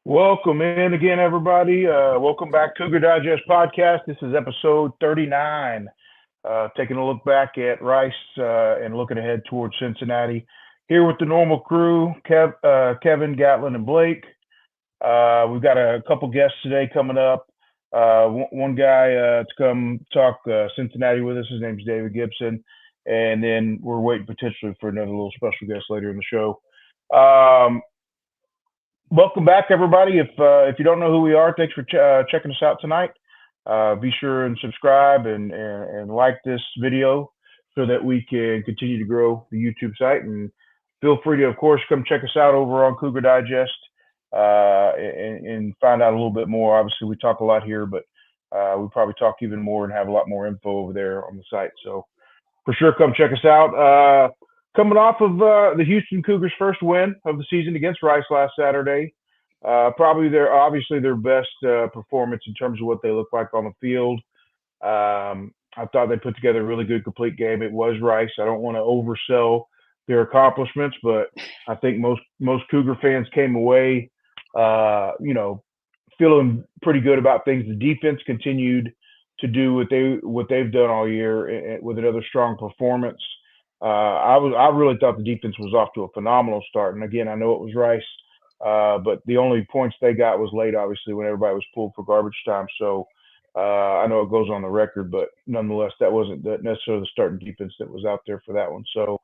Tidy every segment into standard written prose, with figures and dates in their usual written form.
Welcome in again, everybody. Welcome back, Cougar Digest Podcast. This is episode 39. Taking a look back at Rice and looking ahead towards Cincinnati. Here with the normal crew, Kevin, Gatlin, and Blake. We've got a couple guests today coming up. One guy to come talk Cincinnati with us. His name's David Gibson. And then we're waiting potentially for another little special guest later in the show. Welcome back, everybody. If you don't know who we are, thanks for checking us out tonight. Be sure and subscribe and like this video so that we can continue to grow the YouTube site. And feel free to, of course, come check us out over on Cougar Digest and find out a little bit more. Obviously, we talk a lot here, but we probably talk even more and have a lot more info over there on the site. So for sure, come check us out. Coming off of the Houston Cougars' first win of the season against Rice last Saturday, probably their best performance in terms of what they look like on the field. I thought they put together a really good, complete game. It was Rice. I don't want to oversell their accomplishments, but I think most Cougar fans came away, feeling pretty good about things. The defense continued to do what they've done all year with another strong performance. I really thought the defense was off to a phenomenal start. And again, I know it was Rice, but the only points they got was late, obviously, when everybody was pulled for garbage time. So I know it goes on the record, but nonetheless, that wasn't necessarily the starting defense that was out there for that one. So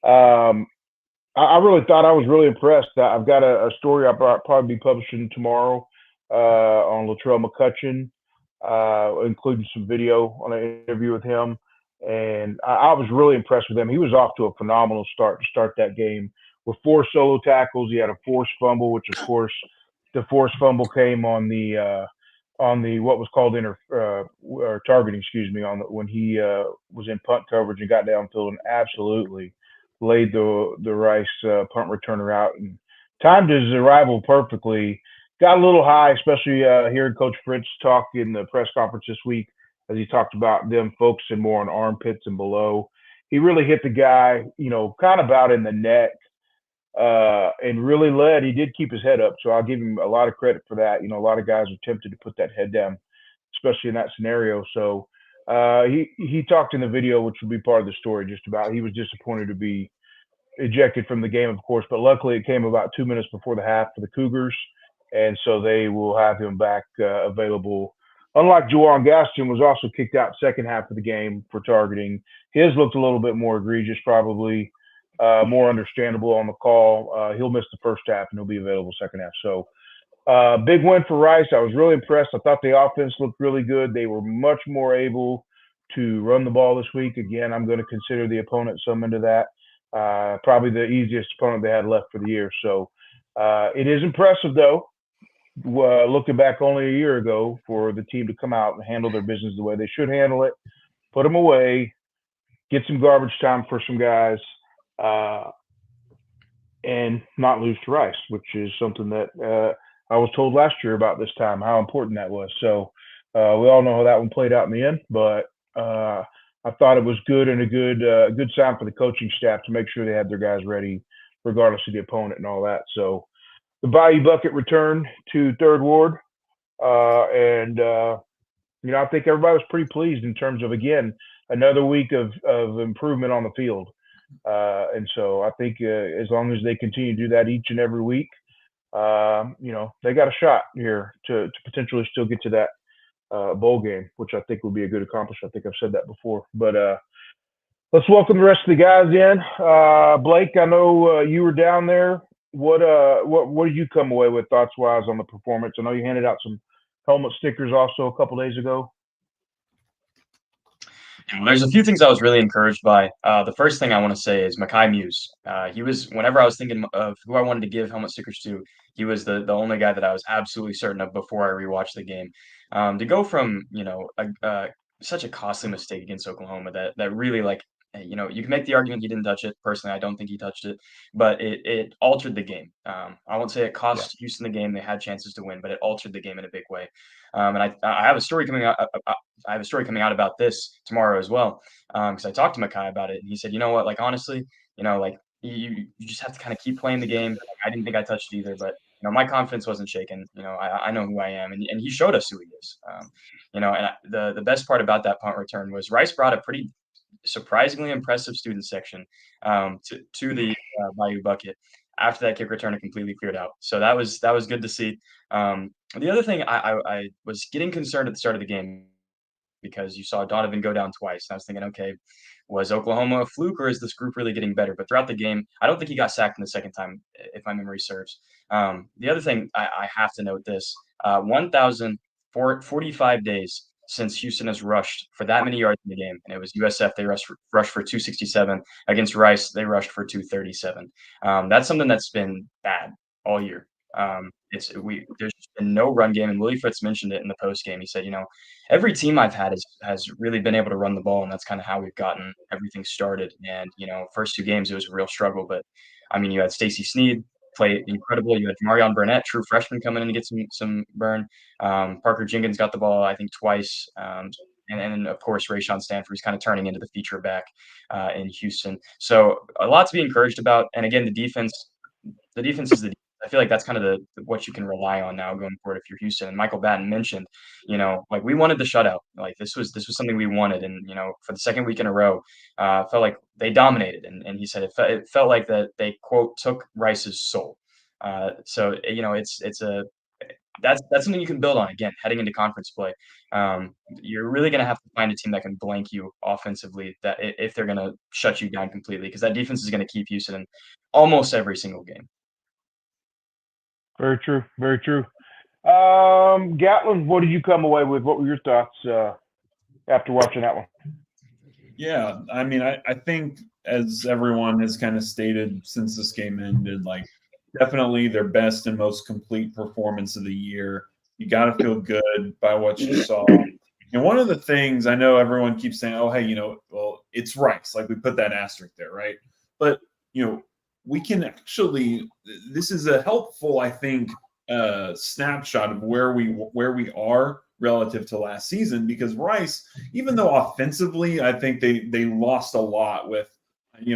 I really thought I was really impressed. I've got a story I'll probably be publishing tomorrow on Latrell McCutcheon, including some video on an interview with him. And I was really impressed with him. He was off to a phenomenal start to start that game with 4 solo tackles. He had a forced fumble, which of course the forced fumble came on the what was called targeting, when he was in punt coverage and got downfield and absolutely laid the Rice punt returner out and timed his arrival perfectly. Got a little high, especially hearing Coach Fritz talk in the press conference this week, as he talked about them focusing more on armpits and below. He really hit the guy, kind of out in the neck and really led. He did keep his head up, so I'll give him a lot of credit for that. A lot of guys are tempted to put that head down, especially in that scenario. So he talked in the video, which will be part of the story, just about he was disappointed to be ejected from the game, of course, but luckily it came about 2 minutes before the half for the Cougars, and so they will have him back available. Unlike Juwan Gaston, was also kicked out second half of the game for targeting. His looked a little bit more egregious, probably more understandable on the call. He'll miss the first half and he'll be available second half. So big win for Rice. I was really impressed. I thought the offense looked really good. They were much more able to run the ball this week. Again, I'm going to consider the opponent some into that. Probably the easiest opponent they had left for the year. So it is impressive, though. Looking back only a year ago, for the team to come out and handle their business the way they should handle it, put them away, get some garbage time for some guys, and not lose to Rice, which is something that I was told last year about this time, how important that was. So we all know how that one played out in the end, but I thought it was good and a good sign for the coaching staff to make sure they had their guys ready regardless of the opponent and all that. So the Bayou Bucket returned to Third Ward, and I think everybody was pretty pleased in terms of, again, another week of improvement on the field. And so I think as long as they continue to do that each and every week, they got a shot here to potentially still get to that bowl game, which I think would be a good accomplishment. I think I've said that before. But let's welcome the rest of the guys in. Blake, I know you were down there. What did you come away with thoughts wise on the performance? I know you handed out some helmet stickers also a couple days ago. There's a few things I was really encouraged by. The first thing I want to say is Mekhi Muse. He was, whenever I was thinking of who I wanted to give helmet stickers to, he was the only guy that I was absolutely certain of before I rewatched the game. To go from such a costly mistake against Oklahoma that really you can make the argument he didn't touch it. Personally, I don't think he touched it, but it altered the game. I won't say it cost Houston the game; they had chances to win, but it altered the game in a big way. And I have a story coming out. I have a story coming out about this tomorrow as well, because I talked to Mekhi about it, and he said, "You know what? Like honestly, you just have to kind of keep playing the game." Like, I didn't think I touched it either, but my confidence wasn't shaken. I know who I am, and he showed us who he is. The best part about that punt return was Rice brought a pretty surprisingly impressive student section to the Bayou Bucket after that kick return had completely cleared out. So that was good to see. The other thing, I was getting concerned at the start of the game because you saw Donovan go down twice. And I was thinking, okay, was Oklahoma a fluke or is this group really getting better? But throughout the game, I don't think he got sacked in the second time, if my memory serves. The other thing, I have to note this, 1,045 days since Houston has rushed for that many yards in the game. And it was USF, they rushed for 267. Against Rice, they rushed for 237. That's something that's been bad all year. There's just been no run game, and Willie Fritz mentioned it in the post game. He said, every team I've had has really been able to run the ball, and that's kind of how we've gotten everything started. And first two games it was a real struggle, but I mean, you had Stacey Sneed play incredible. You had Marion Burnett, true freshman, coming in to get some burn. Parker Jenkins got the ball, I think, twice. And then, of course, Rayshawn Stanford is kind of turning into the feature back in Houston. So a lot to be encouraged about. And again, the defense is the. I feel like that's kind of what you can rely on now going forward if you're Houston. And Michael Batten mentioned, we wanted the shutout. Like this was something we wanted, and for the second week in a row, felt like they dominated. And he said it felt like that they, quote, took Rice's soul. So that's something you can build on, again, heading into conference play. You're really going to have to find a team that can blank you offensively, that if they're going to shut you down completely, because that defense is going to keep Houston in almost every single game. Very true. Very true. Gatlin, what did you come away with? What were your thoughts after watching that one? Yeah, I mean, I think as everyone has kind of stated since this game ended, like definitely their best and most complete performance of the year. You got to feel good by what you saw. And one of the things I know everyone keeps saying, oh, hey, well, it's Rice. Like we put that asterisk there, right? But, we can actually – this is a helpful, I think, snapshot of where we are relative to last season, because Rice, even though offensively I think they lost a lot with,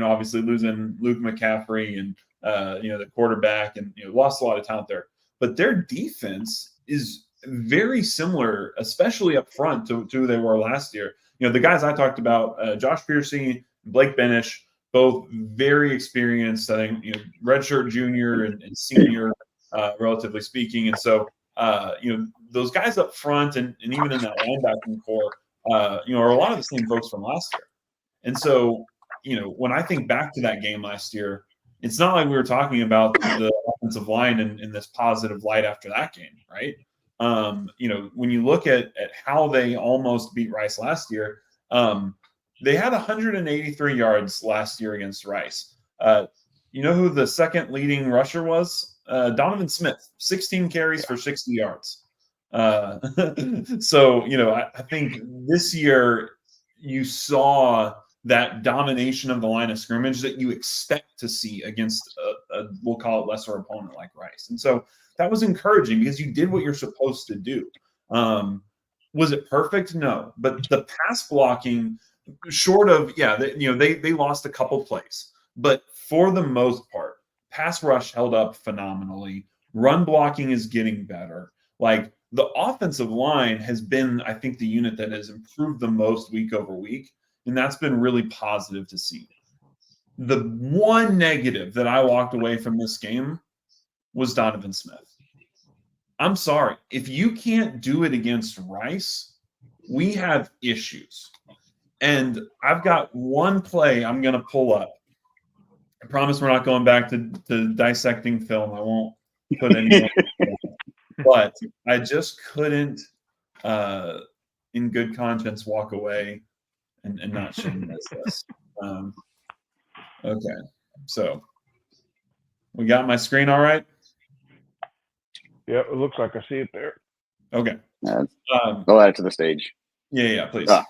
obviously losing Luke McCaffrey and, the quarterback, and lost a lot of talent there. But their defense is very similar, especially up front, to who they were last year. The guys I talked about, Josh Piercy, Blake Benish, both very experienced, I think, redshirt junior and senior, relatively speaking. And so, those guys up front and even in that linebacking core, are a lot of the same folks from last year. And so, when I think back to that game last year, it's not like we were talking about the offensive line in this positive light after that game, right? When you look at how they almost beat Rice last year, they had 183 yards last year against Rice. You know who the second leading rusher was? Donovan Smith, 16 carries for 60 yards. So, I think this year you saw that domination of the line of scrimmage that you expect to see against we'll call it lesser opponent like Rice. And so that was encouraging because you did what you're supposed to do. Was it perfect? No. But the pass blocking, short of, they lost a couple plays. But for the most part, Pass rush held up phenomenally. Run blocking is getting better. Like, the offensive line has been, I think, the unit that has improved the most week over week, and that's been really positive to see. The one negative that I walked away from this game was Donovan Smith. I'm sorry. If you can't do it against Rice, we have issues. And I've got one play I'm going to pull up. I promise we're not going back to dissecting film. I won't put any but I just couldn't, in good conscience, walk away and not shame this. Okay, so we got my screen all right? Yeah, it looks like I see it there. Okay. Go add it to the stage. Yeah, please. All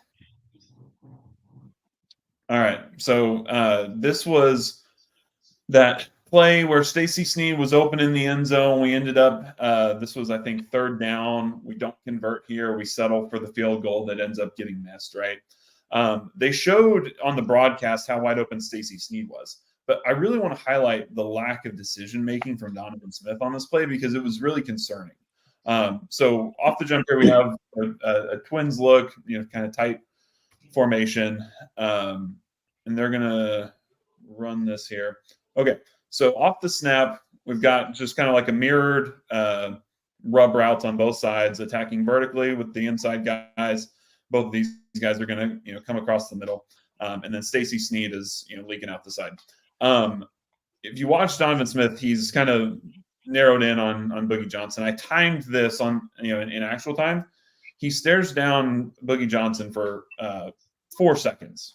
right, so this was that play where Stacey Sneed was open in the end zone. We ended up, this was, I think, 3rd down. We don't convert here. We settle for the field goal that ends up getting missed, right? They showed on the broadcast how wide open Stacey Sneed was. But I really want to highlight the lack of decision-making from Donovan Smith on this play because it was really concerning. So off the jump here, we have a twins look, kind of tight formation. And they're going to run this here. Okay. So off the snap, we've got just kind of like a mirrored rub routes on both sides, attacking vertically with the inside guys. Both of these guys are going to, come across the middle. And then Stacey Sneed is, leaking out the side. If you watch Donovan Smith, he's kind of narrowed in on Boogie Johnson. I timed this on, in actual time. He stares down Boogie Johnson for 4 seconds.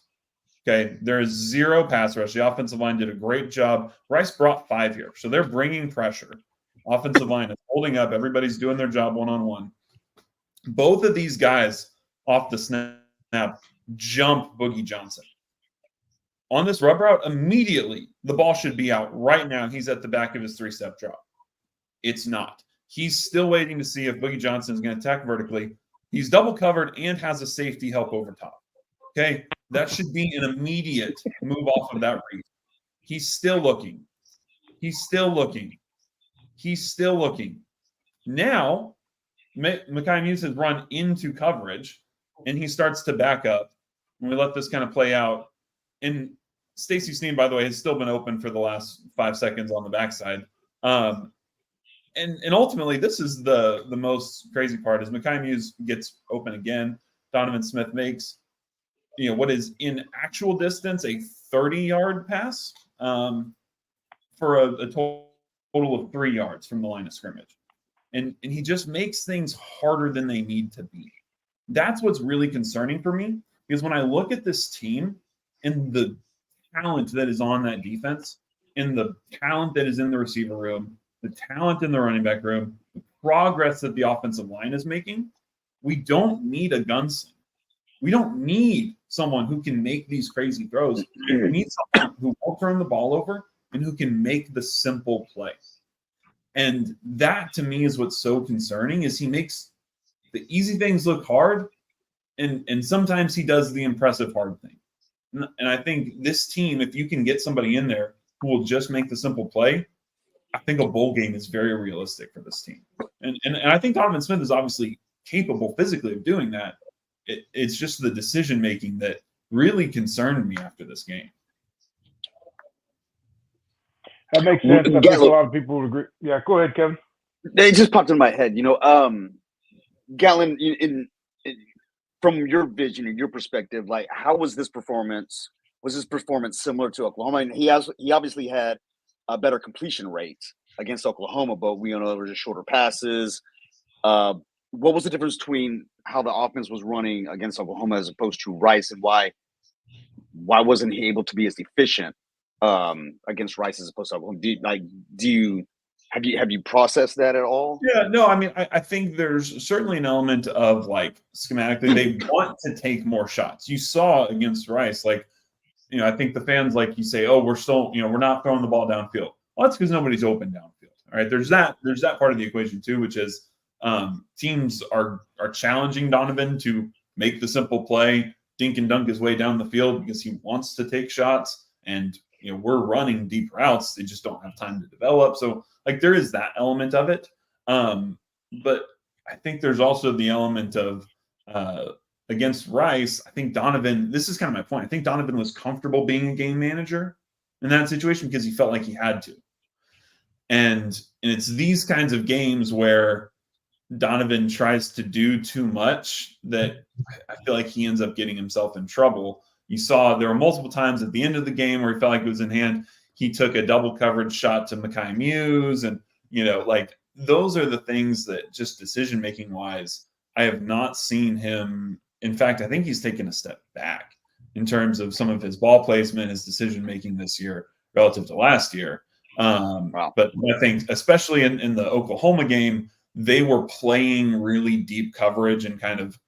Okay, there is 0 pass rush. The offensive line did a great job. Rice brought 5 here, so they're bringing pressure. Offensive line is holding up. Everybody's doing their job one-on-one. Both of these guys off the snap jump Boogie Johnson. On this rub route, immediately the ball should be out right now. He's at the back of his 3-step drop. It's not. He's still waiting to see if Boogie Johnson is going to attack vertically. He's double covered and has a safety help over top. Okay, that should be an immediate move off of that read. He's still looking. He's still looking. He's still looking. Now, Mekhi Muse has run into coverage, and he starts to back up. And we let this kind of play out. And Stacey Sneed, by the way, has still been open for the last 5 seconds on the backside. And ultimately, this is the most crazy part is Mekhi Muse gets open again. Donovan Smith makes what is in actual distance a 30-yard pass for a total of 3 yards from the line of scrimmage. And he just makes things harder than they need to be. That's what's really concerning for me, because when I look at this team and the talent that is on that defense, and the talent that is in the receiver room, the talent in the running back room, the progress that the offensive line is making, we don't need a gunslinger. We don't need someone who can make these crazy throws. We need someone who will turn the ball over and who can make the simple play. And that, to me, is what's so concerning, is he makes the easy things look hard, and sometimes he does the impressive hard thing. And I think this team, if you can get somebody in there who will just make the simple play, I think a bowl game is very realistic for this team. And I think Donovan Smith is obviously capable physically of doing that. It's just the decision-making that really concerned me after this game. That makes sense. I think a lot of people would agree. Yeah, go ahead, Kevin. It just popped in my head. Gatlin, from your vision and your perspective, like, how was this performance? Was this performance similar to Oklahoma? And he obviously had a better completion rate against Oklahoma, but we know there were just shorter passes. What was the difference between how the offense was running against Oklahoma as opposed to Rice, and why wasn't he able to be as efficient against Rice as opposed to Oklahoma? Have you processed that at all? Yeah, no, I mean, I think there's certainly an element of, like, schematically, they want to take more shots. You saw against Rice, like, I think the fans, like you say, oh, we're still, we're not throwing the ball downfield. Well, that's because nobody's open downfield. All right, there's that part of the equation too, which is teams are challenging Donovan to make the simple play, dink and dunk his way down the field because he wants to take shots, and we're running deep routes. They just don't have time to develop. So like there is that element of it. But I think there's also the element of against Rice, I think Donovan, this is kind of my point. I think Donovan was comfortable being a game manager in that situation because he felt like he had to. And it's these kinds of games where Donovan tries to do too much that I feel like he ends up getting himself in trouble. You saw there were multiple times at the end of the game where he felt like it was in hand. He took a double coverage shot to Mekhi Muse. And, like those are the things that just decision-making wise, I have not seen him. In fact, I think he's taken a step back in terms of some of his ball placement, his decision-making this year relative to last year. Wow. But I think especially in the Oklahoma game, they were playing really deep coverage and kind of,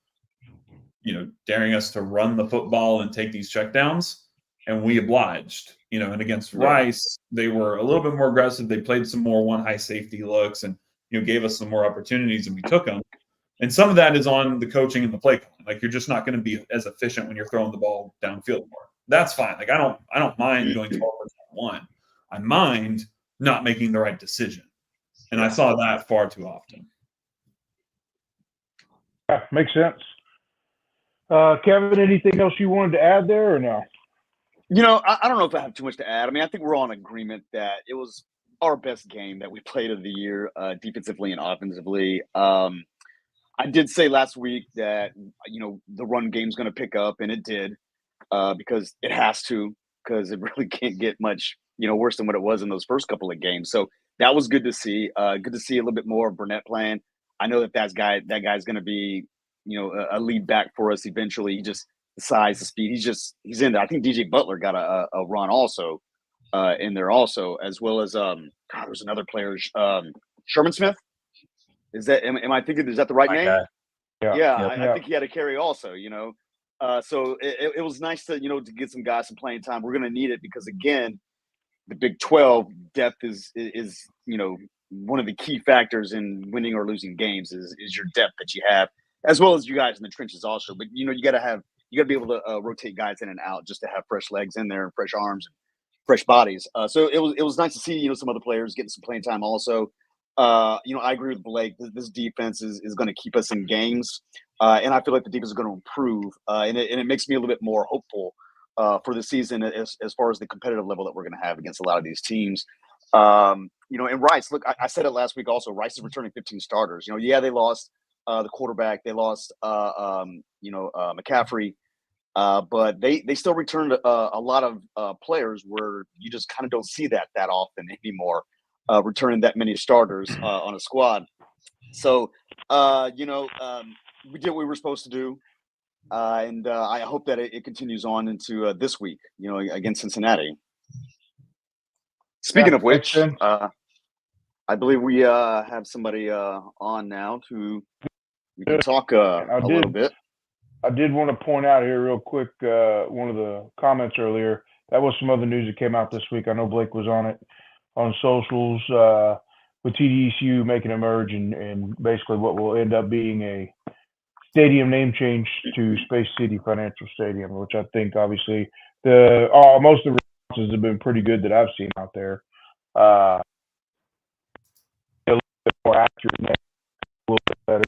daring us to run the football and take these checkdowns. And we obliged, and against Rice, they were a little bit more aggressive. They played some more one high safety looks and, gave us some more opportunities and we took them. And some of that is on the coaching and the play calling. Like you're just not going to be as efficient when you're throwing the ball downfield more. That's fine. Like I don't mind going 12-1. I mind not making the right decision. And I saw that far too often. Yeah, makes sense. Kevin, anything else you wanted to add there or no? I don't know if I have too much to add. I mean, I think we're all in agreement that it was our best game that we played of the year, defensively and offensively. I did say last week that, the run game's going to pick up, and it did, because it has to, because it really can't get much, worse than what it was in those first couple of games. So that was good to see. Good to see a little bit more of Burnett playing. I know that guy's going to be, a lead back for us eventually. He just the size, the speed. He's in there. I think DJ Butler got a run also in there also, as well as there's another player, Sherman Smith. Is that am I thinking? Is that the right name? Yeah. I think he had a carry also. So it was nice to to get some guys some playing time. We're going to need it because again, the Big 12 depth is one of the key factors in winning or losing games is your depth that you have, as well as you guys in the trenches also. But you got to be able to rotate guys in and out just to have fresh legs in there, fresh arms, and fresh bodies. So it was nice to see some other players getting some playing time also. I agree with Blake. This defense is going to keep us in games, and I feel like the defense is going to improve, and it makes me a little bit more hopeful for the season as far as the competitive level that we're going to have against a lot of these teams. And Rice, look, I said it last week also. Rice is returning 15 starters. They lost the quarterback, they lost McCaffrey, but they still returned a lot of players where you just kind of don't see that often anymore. Returning that many starters on a squad. So, we did what we were supposed to do. And I hope that it continues on into this week, against Cincinnati. Speaking of which, I believe we have somebody on now we can talk a little bit. I did want to point out here real quick, one of the comments earlier, that was some other news that came out this week. I know Blake was on it. On socials, with TDECU making a merge and basically what will end up being a stadium name change to Space City Financial Stadium, which I think obviously most of the responses have been pretty good that I've seen out there. A little bit more accurate, a little bit better.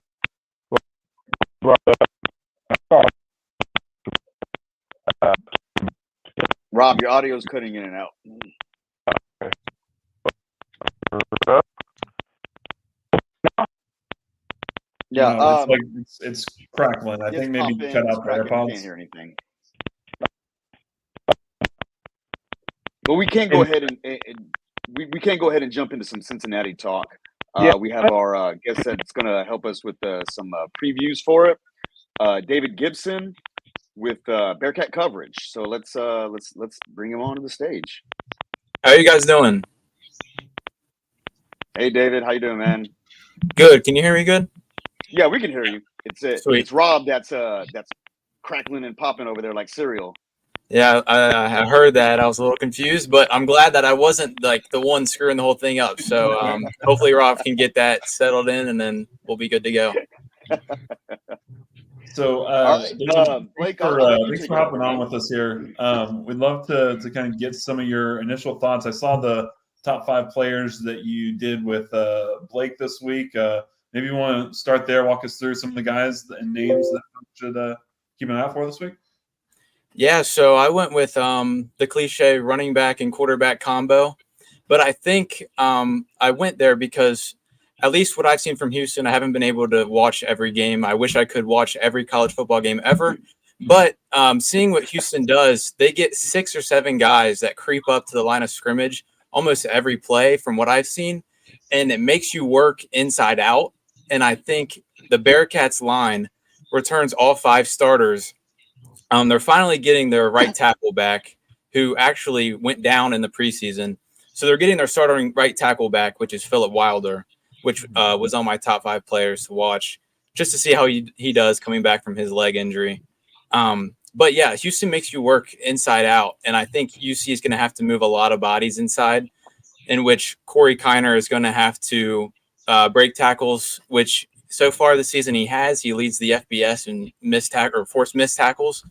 Rob, your audio is cutting in and out. Yeah, it's crackling. I think maybe you cut out the AirPods. Can't hear anything. But we can't go ahead and we can't go ahead and jump into some Cincinnati talk. We have our guest that's going to help us with some previews for it. David Gibson with Bearcat coverage. So let's bring him onto the stage. How are you guys doing? Hey, David, how you doing, man? Good. Can you hear me good? Yeah, we can hear you. It's Rob that's crackling and popping over there like cereal. Yeah, I heard that. I was a little confused, but I'm glad that I wasn't like the one screwing the whole thing up. So hopefully Rob can get that settled in, and then we'll be good to go. So, right, David, Blake, thanks for hopping on with us here. We'd love to kind of get some of your initial thoughts. I saw the top 5 players that you did with Blake this week. Maybe you want to start there, walk us through some of the guys and names that should keep an eye out for this week. Yeah, so I went with the cliche running back and quarterback combo, but I think I went there because at least what I've seen from Houston, I haven't been able to watch every game. I wish I could watch every college football game ever, but seeing what Houston does, they get 6 or 7 guys that creep up to the line of scrimmage almost every play from what I've seen, and it makes you work inside out. And I think the Bearcats line returns all 5 starters. They're finally getting their right tackle back, who actually went down in the preseason. So they're getting their starting right tackle back, which is Philip Wilder, which was on my top 5 players to watch just to see how he does coming back from his leg injury. But yeah, Houston makes you work inside out. And I think UC is going to have to move a lot of bodies inside, in which Corey Kiner is going to have to break tackles, which so far this season he has. He leads the FBS in forced missed tackles.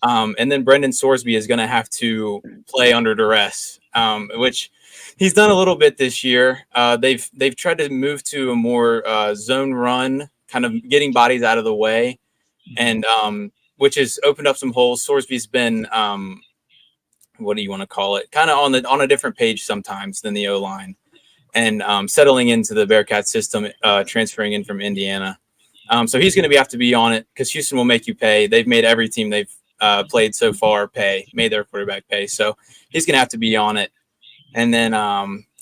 And then Brendan Sorsby is going to have to play under duress, which he's done a little bit this year. They've tried to move to a more zone run, kind of getting bodies out of the way, and which has opened up some holes. Sorsby's been what do you want to call it? Kind of on a different page sometimes than the O-line, and settling into the Bearcat system, transferring in from Indiana. So he's going to have to be on it because Houston will make you pay. They've made every team they've played so far made their quarterback pay. So he's going to have to be on it. And then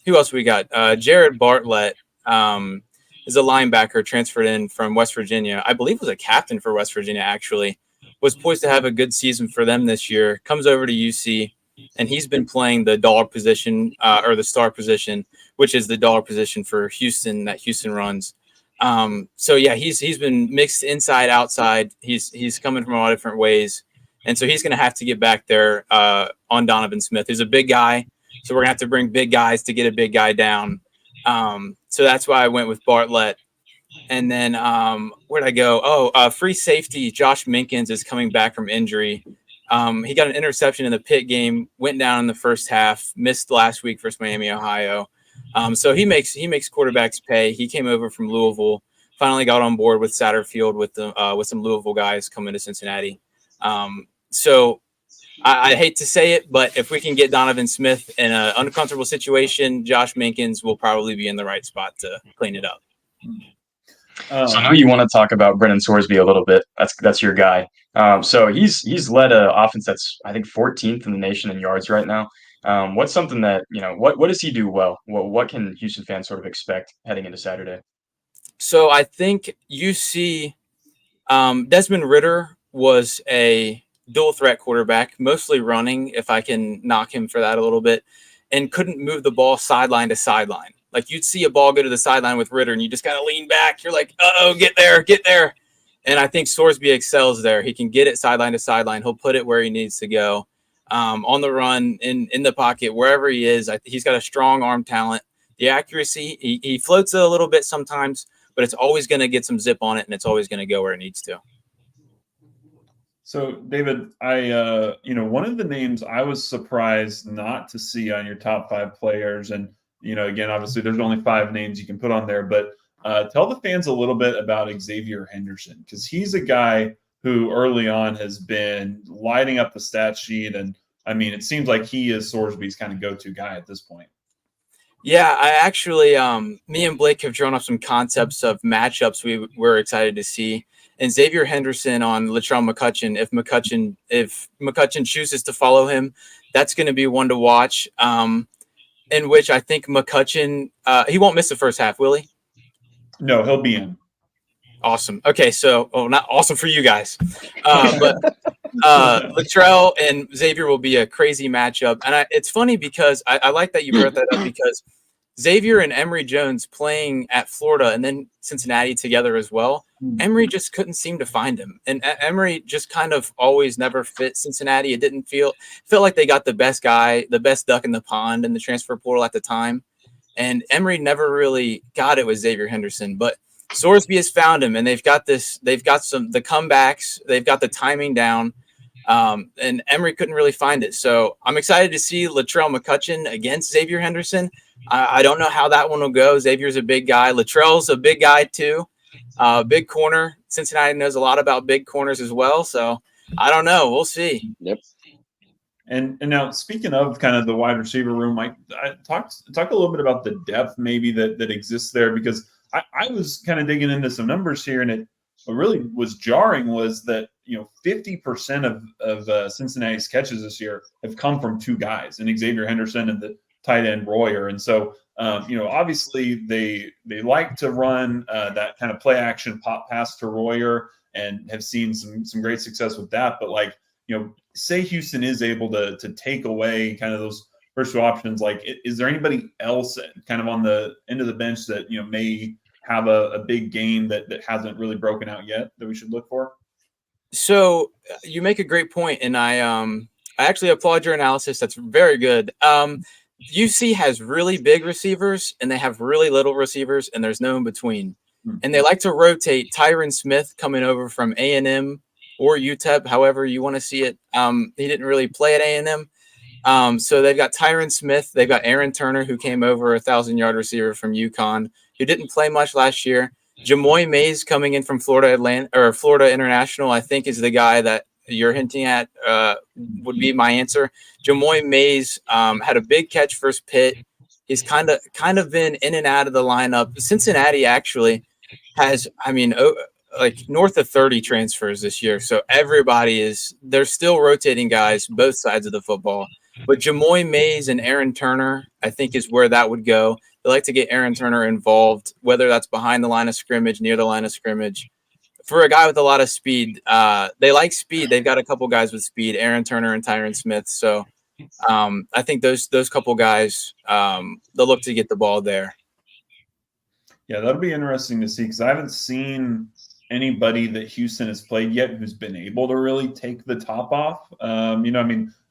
who else we got? Jared Bartlett is a linebacker transferred in from West Virginia. I believe was a captain for West Virginia, actually. Was poised to have a good season for them this year. Comes over to UC, and he's been playing the dog position or the star position, which is the dog position for Houston that Houston runs. So yeah, he's been mixed inside, outside. He's coming from all different ways. And so he's going to have to get back there on Donovan Smith, who's a big guy. So we're going to have to bring big guys to get a big guy down. So that's why I went with Bartlett. And then where'd I go? Free safety Josh Minkins is coming back from injury. He got an interception in the Pitt game, went down in the first half, missed last week versus Miami, Ohio. So he makes quarterbacks pay. He came over from Louisville, finally got on board with Satterfield with some Louisville guys coming to Cincinnati. So I hate to say it, but if we can get Donovan Smith in an uncomfortable situation, Josh Minkins will probably be in the right spot to clean it up. So I know you want to talk about Brendan Sorsby a little bit. That's your guy. So he's led an offense that's, I think, 14th in the nation in yards right now. What's something that, what does he do well? What can Houston fans sort of expect heading into Saturday? So I think UC Desmond Ridder was a dual threat quarterback, mostly running, if I can knock him for that a little bit, and couldn't move the ball sideline to sideline. Like you'd see a ball go to the sideline with Ridder and you just kind of lean back. You're like, get there. And I think Sorsby excels there. He can get it sideline to sideline. He'll put it where he needs to go. On the run, in the pocket, wherever he is. He's got a strong arm talent. The accuracy, he floats it a little bit sometimes, but it's always going to get some zip on it, and it's always going to go where it needs to. So, David, one of the names I was surprised not to see on your top 5 players, and, again, obviously there's only 5 names you can put on there, but tell the fans a little bit about Xavier Henderson, because he's a guy who early on has been lighting up the stat sheet. And I mean, it seems like he is Sorsby's kind of go-to guy at this point. Yeah, I actually, me and Blake have drawn up some concepts of matchups we're excited to see. And Xavier Henderson on Latrell McCutcheon, if McCutcheon chooses to follow him, that's going to be one to watch. In which I think McCutcheon, he won't miss the first half, will he? No, he'll be in. Awesome. Okay, so not awesome for you guys, but Latrell and Xavier will be a crazy matchup. And it's funny because I like that you brought that up, because Xavier and Emory Jones playing at Florida and then Cincinnati together as well. Emory just couldn't seem to find him, and Emory just kind of always never fit Cincinnati. It didn't felt like they got the best guy, the best duck in the pond in the transfer portal at the time, and Emory never really got it with Xavier Henderson. But Sorsby has found him, and they've got the comebacks, they've got the timing down, and Emory couldn't really find it. So I'm excited to see Latrell McCutcheon against Xavier Henderson. I don't know how that one will go. Xavier's a big guy. Latrell's a big guy too. Big corner. Cincinnati knows a lot about big corners as well. So I don't know. We'll see. Yep. And now, speaking of kind of the wide receiver room, I talk a little bit about the depth maybe that exists there, because I was kind of digging into some numbers here, and what really was jarring was that 50% of Cincinnati's catches this year have come from two guys, and Xavier Henderson and the tight end Royer. And so obviously they like to run that kind of play action pop pass to Royer, and have seen some great success with that. But say Houston is able to take away kind of those first two options, is there anybody else kind of on the end of the bench that may have a big game that hasn't really broken out yet that we should look for? So you make a great point, and I actually applaud your analysis. That's very good. UC has really big receivers, and they have really little receivers, and there's no in between. And they like to rotate Tyron Smith coming over from A&M or UTEP, however you want to see it. He didn't really play at A&M. So they've got Tyron Smith. They've got Aaron Turner, who came over, 1,000-yard receiver from UConn, who didn't play much last year. Jamoy Mays coming in from Florida International, I think, is the guy that you're hinting at would be my answer. Jamoy Mays had a big catch versus Pitt. He's kind of been in and out of the lineup. Cincinnati actually has, north of 30 transfers this year. So they're still rotating guys, both sides of the football. But Jamoy Mays and Aaron Turner, I think, is where that would go. They like to get Aaron Turner involved, whether that's behind the line of scrimmage, near the line of scrimmage. For a guy with a lot of speed, they like speed. They've got a couple guys with speed, Aaron Turner and Tyron Smith. So I think those couple guys, they'll look to get the ball there. Yeah, that'll be interesting to see, because I haven't seen anybody that Houston has played yet who's been able to really take the top off.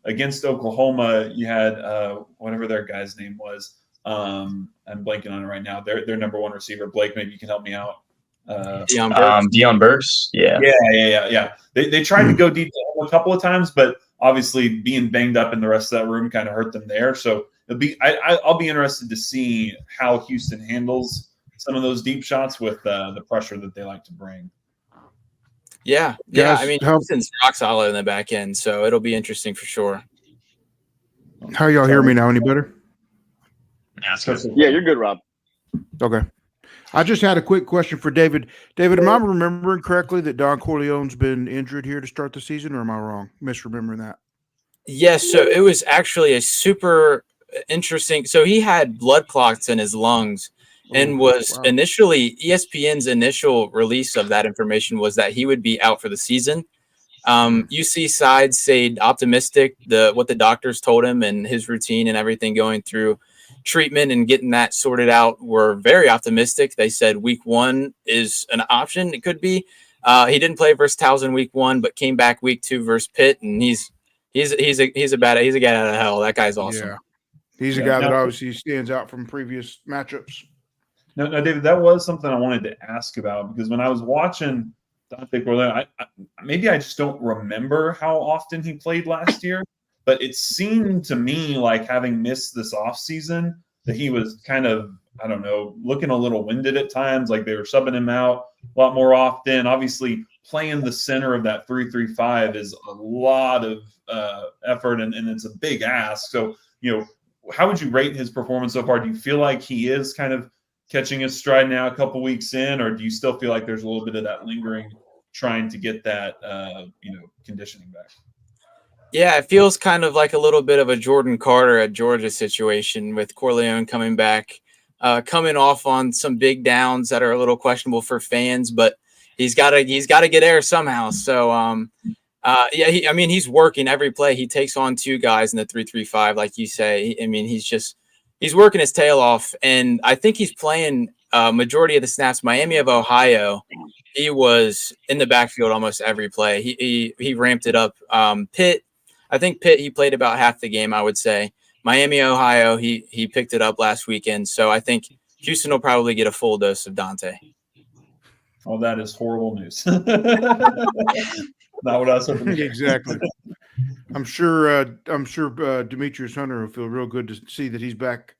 Against Oklahoma, you had whatever their guy's name was. I'm blanking on it right now. Their number one receiver, Blake. Maybe you can help me out. Deion Burks. Yeah. They tried to go deep a couple of times, but obviously being banged up in the rest of that room kind of hurt them there. So I'll be interested to see how Houston handles some of those deep shots with the pressure that they like to bring. Yeah. Houston's rock solid in the back end, so it'll be interesting for sure. How y'all hear me now? Any better? Yeah, you're good, Rob. Okay. I just had a quick question for David. David, am I remembering correctly that Don Corleone's been injured here to start the season, or am I wrong? Misremembering that? Yes, so it was actually a super interesting. So he had blood clots in his lungs, and was initially ESPN's initial release of that information was that he would be out for the season. UC side stayed optimistic. What the doctors told him and his routine and everything going through treatment and getting that sorted out were very optimistic. They said week 1 is an option. It could be. He didn't play versus Towson week 1, but came back week 2 versus Pitt, and he's a guy out of hell. That guy's awesome. Yeah. He's a guy that obviously stands out from previous matchups. No, David, that was something I wanted to ask about, because when I was watching Dante Corleone, maybe I just don't remember how often he played last year, but it seemed to me like, having missed this offseason, that he was kind of, I don't know, looking a little winded at times, like they were subbing him out a lot more often. Obviously, playing the center of that 3-3-5 is a lot of effort, and it's a big ask. So, how would you rate his performance so far? Do you feel like he is kind of catching his stride now a couple weeks in, or do you still feel like there's a little bit of that lingering trying to get that, conditioning back? Yeah, it feels kind of like a little bit of a Jordan Carter at Georgia situation, with Corleone coming back, coming off on some big downs that are a little questionable for fans, but he's got to get air somehow. So, he's working every play. He takes on 2 guys in the 3-3-5, like you say. He's working his tail off, and I think he's playing majority of the snaps. Miami of Ohio, he was in the backfield almost every play. He ramped it up. Pitt, he played about half the game, I would say. Miami, Ohio, he picked it up last weekend. So I think Houston will probably get a full dose of Dante. Oh, that is horrible news. Not what I was hoping to hear. Exactly. I'm sure Demetrius Hunter will feel real good to see that he's back.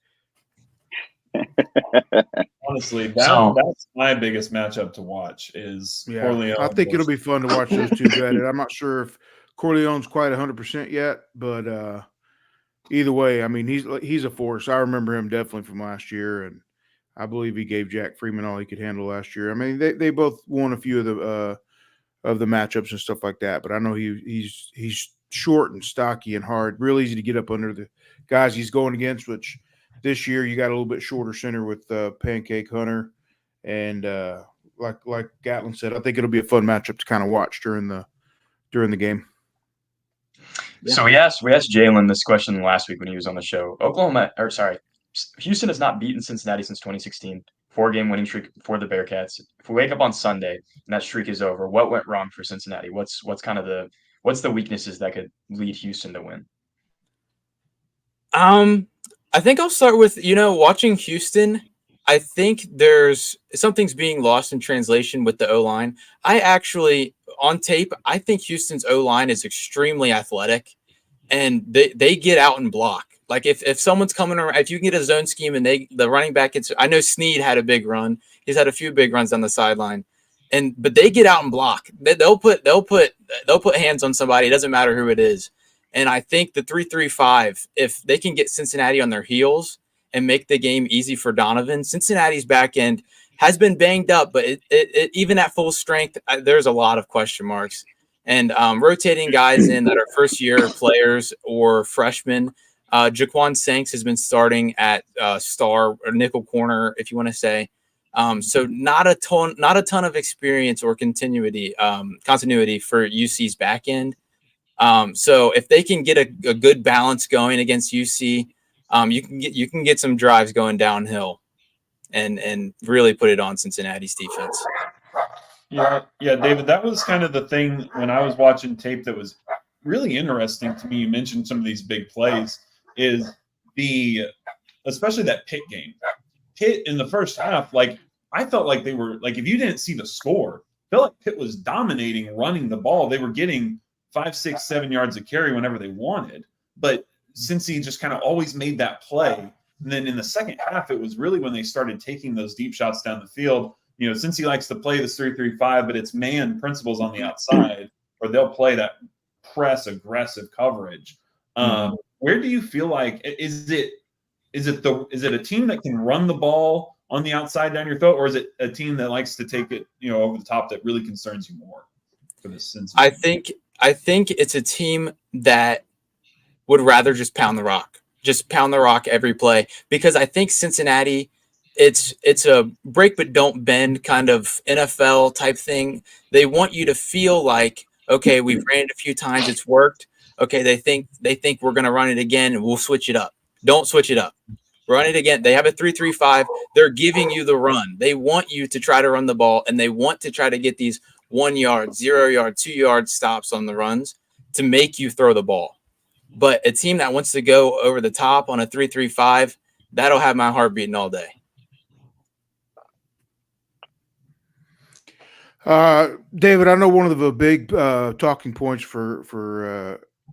Honestly, So- that's my biggest matchup to watch is Yeah, Corleone. I think it'll be fun to watch those two go at it. I'm not sure if Corleone's quite 100% yet, but either way, I mean, he's a force. I remember him definitely from last year, and I believe he gave Jack Freeman all he could handle last year. I mean, they both won a few of the matchups and stuff like that, but I know he's short and stocky and hard, real easy to get up under the guys he's going against, which this year you got a little bit shorter center with Pancake Hunter, and like Gatlin said, I think it'll be a fun matchup to kind of watch during the game. So we asked Jalen this question last week when he was on the show. Houston has not beaten Cincinnati since 2016. 4-game winning streak for the Bearcats. If we wake up on Sunday and that streak is over, what went wrong for Cincinnati? What's the weaknesses that could lead Houston to win? I think I'll start with, watching Houston. I think something's being lost in translation with the O-line. I actually, on tape, I think Houston's O-line is extremely athletic, and they get out and block. Like if someone's coming around, if you can get a zone scheme and the running back gets, I know Snead had a big run. He's had a few big runs on the sideline, but they get out and block. They'll put hands on somebody. It doesn't matter who it is. And I think the 3-3-5, if they can get Cincinnati on their heels and make the game easy for Donovan, Cincinnati's back end has been banged up, but it even at full strength, there's a lot of question marks. And rotating guys in that are first-year players or freshmen. Jaquan Sanks has been starting at star or nickel corner, if you want to say. So not a ton of experience or continuity for UC's back end. So if they can get a good balance going against UC, you can get some drives going downhill, and really put it on Cincinnati's defense. Yeah, David, that was kind of the thing when I was watching tape that was really interesting to me. You mentioned some of these big plays. Is especially that Pitt game. Pitt in the first half, like I felt like they were like, if you didn't see the score, I felt like Pitt was dominating, running the ball. They were getting 5, 6, 7 yards of carry whenever they wanted. But Cincy just kind of always made that play. And then in the second half, it was really when they started taking those deep shots down the field. Cincy likes to play this 3-3-5, but it's man principles on the outside, or they'll play that press aggressive coverage. Where do you feel like is it a team that can run the ball on the outside down your throat, or is it a team that likes to take it over the top that really concerns you more for this Cincy? I think it's a team that would rather just pound the rock every play, because I think Cincinnati, it's a break but don't bend kind of NFL type thing. They want you to feel like, okay, we've ran it a few times, it's worked. Okay, they think we're going to run it again, and we'll switch it up. Don't switch it up. Run it again. They have a 3-3-5. They're giving you the run. They want you to try to run the ball, and they want to try to get these 1 yard, 0 yard, 2 yard stops on the runs to make you throw the ball. But a team that wants to go over the top on a 3-3-5, that'll have my heart beating all day. David, I know one of the big talking points for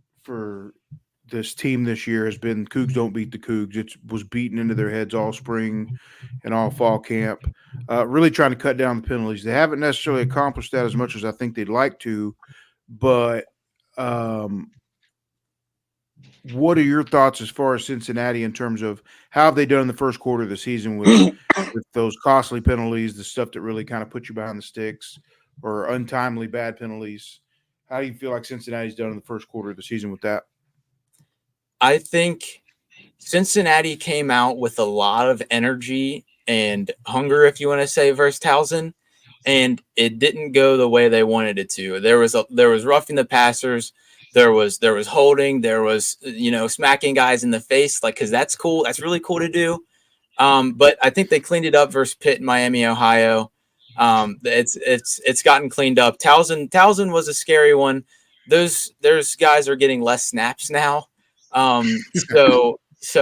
this team this year has been Cougs don't beat the Cougs. It was beaten into their heads all spring and all fall camp, really trying to cut down the penalties. They haven't necessarily accomplished that as much as I think they'd like to, but what are your thoughts as far as Cincinnati in terms of how have they done in the first quarter of the season with those costly penalties, the stuff that really kind of put you behind the sticks, or untimely bad penalties? How do you feel like Cincinnati's done in the first quarter of the season with that? I think Cincinnati came out with a lot of energy and hunger, if you want to say, versus Towson, and it didn't go the way they wanted it to. There was roughing the passers, there was holding, there was smacking guys in the face, like, because that's cool, that's really cool to do. But I think they cleaned it up versus Pitt in Miami, Ohio. It's gotten cleaned up. Towson was a scary one. Those guys are getting less snaps now. So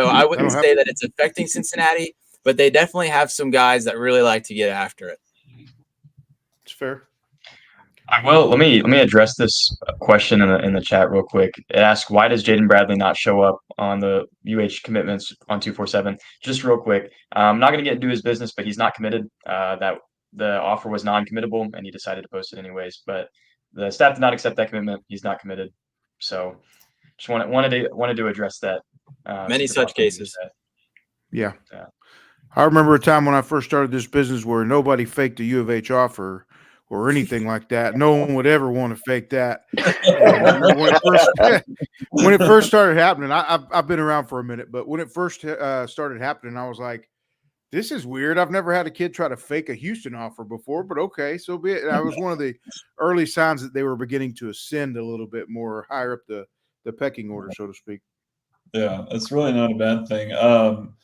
I wouldn't say that it's affecting Cincinnati, but they definitely have some guys that really like to get after it. It's fair. Well, let me address this question in the chat real quick. It asks, why does Jaden Bradley not show up on the UH commitments on 247? Just real quick, I'm not going to get into his business, but he's not committed. That the offer was non-committable, and he decided to post it anyways. But the staff did not accept that commitment. He's not committed. So just wanted to address that. Many such cases. Yeah. I remember a time when I first started this business where nobody faked a U of H offer or anything like that. No one would ever want to fake that. When it first started happening, I've been around for a minute, but when it first started happening, I was like, this is weird. I've never had a kid try to fake a Houston offer before, but okay, so be it. And I was one of the early signs that they were beginning to ascend a little bit more higher up the pecking order, so to speak. Yeah, that's really not a bad thing. I'm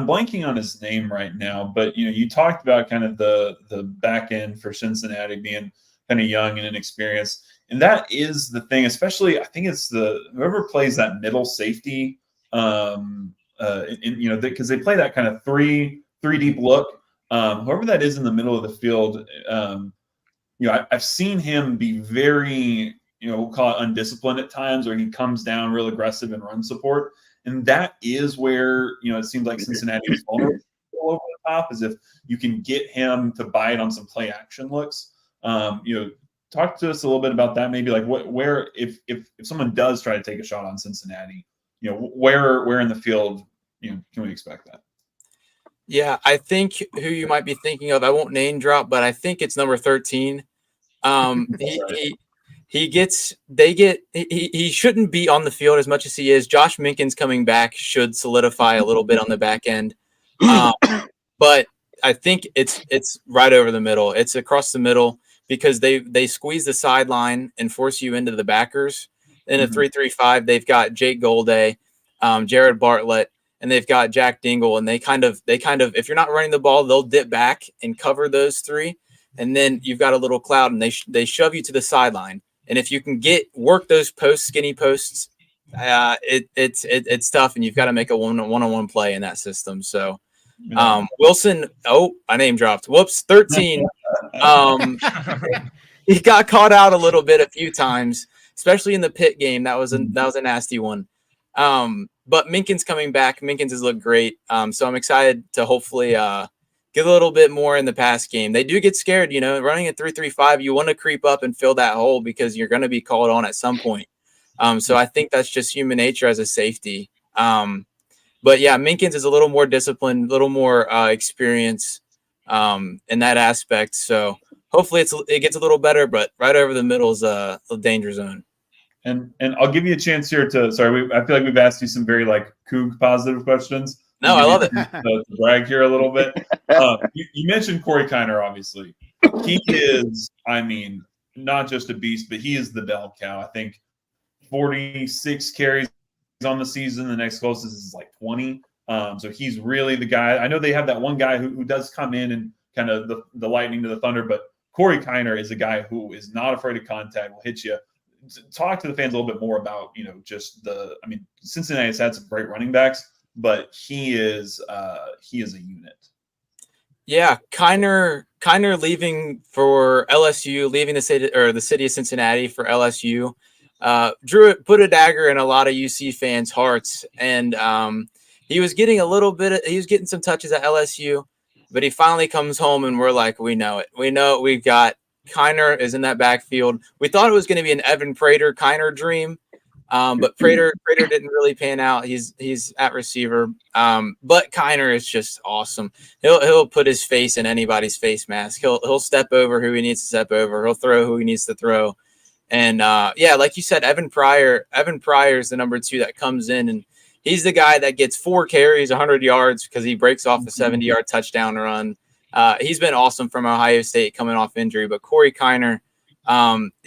blanking on his name right now, but you talked about kind of the back end for Cincinnati being kind of young and inexperienced, and that is the thing. Especially, I think it's whoever plays that middle safety, because they play that kind of three deep look. Whoever that is in the middle of the field, I've seen him be very, we'll call it undisciplined at times, where he comes down real aggressive and run support. And that is where, it seems like Cincinnati is vulnerable over the top, is if you can get him to bite on some play action looks. Talk to us a little bit about that. Maybe like where, if someone does try to take a shot on Cincinnati, where in the field, can we expect that? Yeah, I think who you might be thinking of, I won't name drop, but I think it's number 13. He shouldn't be on the field as much as he is. Josh Minkins coming back should solidify a little bit on the back end. But I think it's right over the middle. It's across the middle because they squeeze the sideline and force you into the backers. In a 3-3-5, they've got Jake Golday, Jared Bartlett, and they've got Jack Dingle. And they kind of, if you're not running the ball, they'll dip back and cover those three. And then you've got a little cloud, and they shove you to the sideline. And if you can work those skinny posts, it's tough, and you've got to make a one-on-one play in that system. So Wilson, I name dropped. Whoops, 13. He got caught out a little bit a few times, especially in the Pitt game. That was a nasty one. But Minkins coming back. Minkins has looked great. So I'm excited to hopefully get a little bit more in the pass game. They do get scared, running a 3-3-5. You want to creep up and fill that hole because you're going to be called on at some point. So I think that's just human nature as a safety. But yeah, Minkins is a little more disciplined, a little more experience in that aspect. So hopefully it gets a little better, but right over the middle is a danger zone. And I'll give you a chance here I feel like we've asked you some very Coug positive questions. No, I love it. To brag here a little bit. You mentioned Corey Kiner, obviously. He is, not just a beast, but he is the bell cow. I think 46 carries on the season. The next closest is 20. So he's really the guy. I know they have that one guy who does come in and kind of the lightning to the thunder, but Corey Kiner is a guy who is not afraid of contact, will hit you. Talk to the fans a little bit more about, Cincinnati has had some great running backs, but he is a unit. Yeah, Kiner leaving for LSU, leaving the city of Cincinnati for LSU, put a dagger in a lot of UC fans' hearts, and he was getting some touches at LSU, but he finally comes home, and we're like, we know it. We've got Kiner is in that backfield. We thought it was going to be an Evan Prater Kiner dream. But Prater didn't really pan out. He's at receiver. But Kiner is just awesome. He'll put his face in anybody's face mask. He'll step over who he needs to step over. He'll throw who he needs to throw. And like you said, Evan Pryor is the number 2 that comes in, and he's the guy that gets 4 carries, 100 yards because he breaks off a 70-yard touchdown run. He's been awesome from Ohio State coming off injury. But Corey Kiner,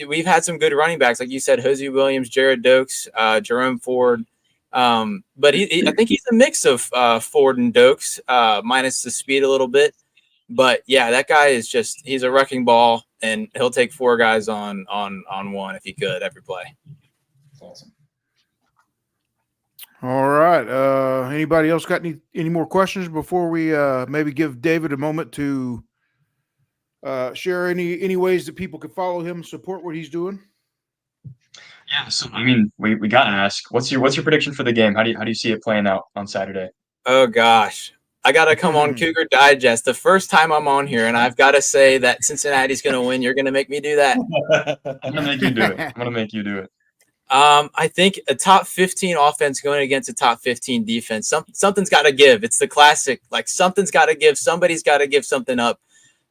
we've had some good running backs, like you said, Hosea Williams, Jared Dokes, Jerome Ford. But I think he's a mix of Ford and Dokes, minus the speed a little bit. But yeah, that guy is he's a wrecking ball, and he'll take 4 guys on one if he could every play. That's awesome. All right. Anybody else got any more questions before we maybe give David a moment to share any ways that people can follow him, support what he's doing? Yeah, so I mean, we gotta ask, what's your prediction for the game? How do you see it playing out on Saturday? Oh gosh, I gotta come on Cougar Digest the first time I'm on here, and I've got to say that Cincinnati's gonna win. You're gonna make me do that. I'm gonna make you do it. I'm gonna make you do it. I think a top 15 offense going against a top 15 defense. Something's got to give. It's the classic. Like something's got to give. Somebody's got to give something up.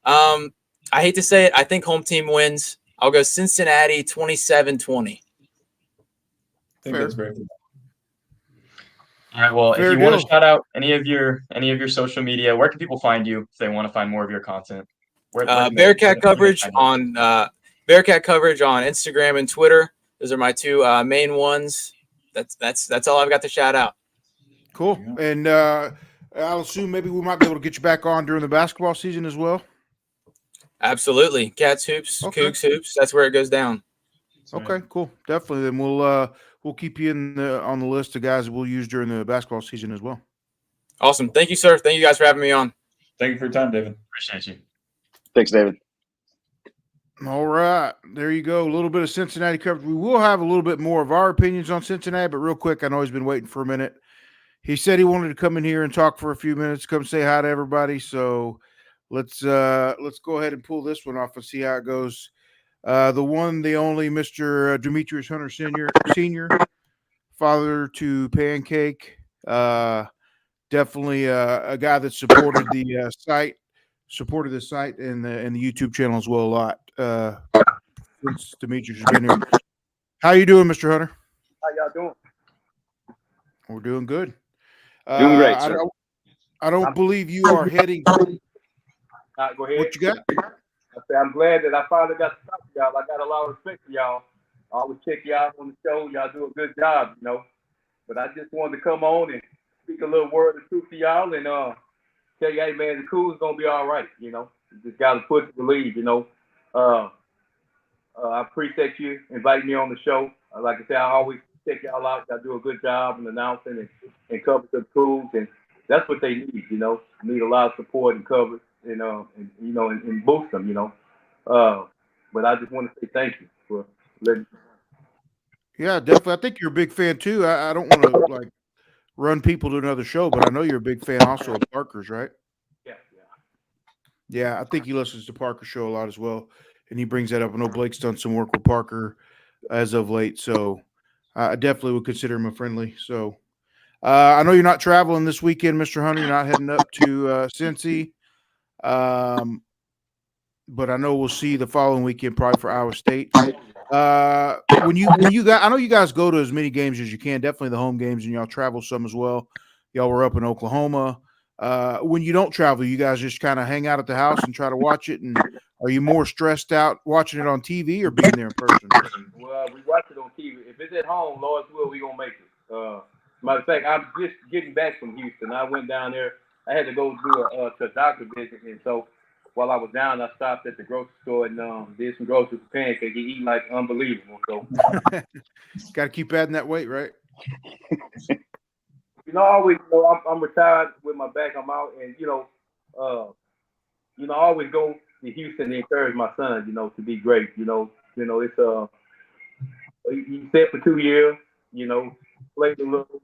I hate to say it. I think home team wins. I'll go Cincinnati 27-20. I think that's very good. All right. Well, Fair if you want deal. to shout out any of your social media, where can people find you if they want to find more of your content? Where can they Bearcat coverage find you? on Bearcat coverage on Instagram and Twitter. Those are my two main ones. That's all I've got to shout out. Cool. And I'll assume maybe we might be able to get you back on during the basketball season as well. Absolutely. Cats hoops, Okay. Cougs hoops. That's where it goes down. Okay, cool. Definitely. Then we'll keep you on the list of guys that we'll use during the basketball season as well. Awesome. Thank you, sir. Thank you guys for having me on. Thank you for your time, David. Appreciate you. Thanks, David. All right. There you go. A little bit of Cincinnati coverage. We will have a little bit more of our opinions on Cincinnati, but real quick, I know he's been waiting for a minute. He said he wanted to come in here and talk for a few minutes, come say hi to everybody. So let's go ahead and pull this one off and see how it goes. The one, the only Mr. Demetrius Hunter Senior, father to Pancake. Definitely a guy that supported the site and the YouTube channel as well a lot. Since Demetrius has been here. How you doing, Mr. Hunter? How y'all doing? We're doing good. Doing great, sir. I don't believe you are heading. Go ahead. What you got? I say I'm glad that I finally got to talk to y'all. I got a lot of respect for y'all. I always check y'all on the show. Y'all do a good job, you know. But I just wanted to come on and speak a little word of truth to y'all and tell you, hey man, the Cougars gonna be all right, you know. You just gotta push and believe, you know. I appreciate you inviting me on the show. Like I said, I always check y'all out. Y'all do a good job in announcing and coverage of the Cougars, and that's what they need, you know. Need a lot of support and coverage, and boost them, you know. But I just want to say thank you for letting. Yeah, definitely. I think you're a big fan too. I don't want to run people to another show, but I know you're a big fan also of Parker's, right? Yeah. Yeah, I think he listens to Parker's show a lot as well, and he brings that up. I know Blake's done some work with Parker as of late, so I definitely would consider him a friendly. So I know you're not traveling this weekend, Mr. Hunter. You're not heading up to Cincy, but I know we'll see the following weekend probably for Iowa State. When you guys, I know you guys go to as many games as you can. Definitely the home games, and y'all travel some as well. Y'all were up in Oklahoma. When you don't travel, you guys just kind of hang out at the house and try to watch it. And are you more stressed out watching it on TV or being there in person? Well, we watch it on TV. If it's at home, Lord's will, we gonna make it. Matter of fact, I'm just getting back from Houston. I went down there. I had to go do a doctor visit, and so while I was down, I stopped at the grocery store and did some groceries for Pancake. He eating like unbelievable. So, got to keep adding that weight, right? you know, always, you know, I'm retired with my back. I'm out, and I always go to Houston to encourage my son, you know, to be great. It's he set for 2 years, you know, played a little,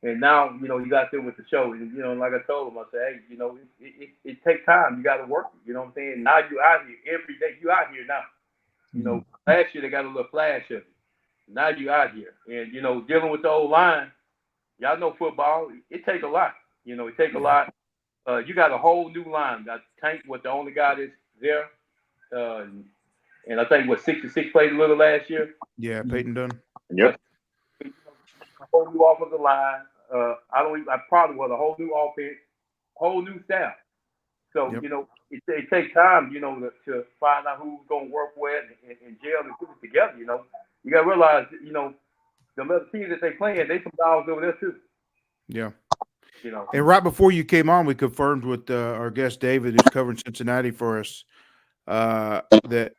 and now, you know, he's out there with the show. And, you know, like I told him, I said, hey, you know, it takes time. You got to work it. You know what I'm saying? Now you out here every day. You out here now. You know, last year they got a little flash of it. Now you out here, and you know, dealing with the old line. Y'all know football. It takes a lot. You know, it takes a lot. You got a whole new line. Got Tank was the only guy that's there, and I think 66 played a little last year. Yeah, Peyton Dunn. Yep. A whole new offensive line. I probably was a whole new offense, whole new staff. So Yep. you know, it takes time. You know, to find out who's gonna work with and gel and put it together. You know, you gotta realize, you know, the other teams that they playing, they some dogs over there too. Yeah. You know. And right before you came on, we confirmed with our guest David, who's covering Cincinnati for us, that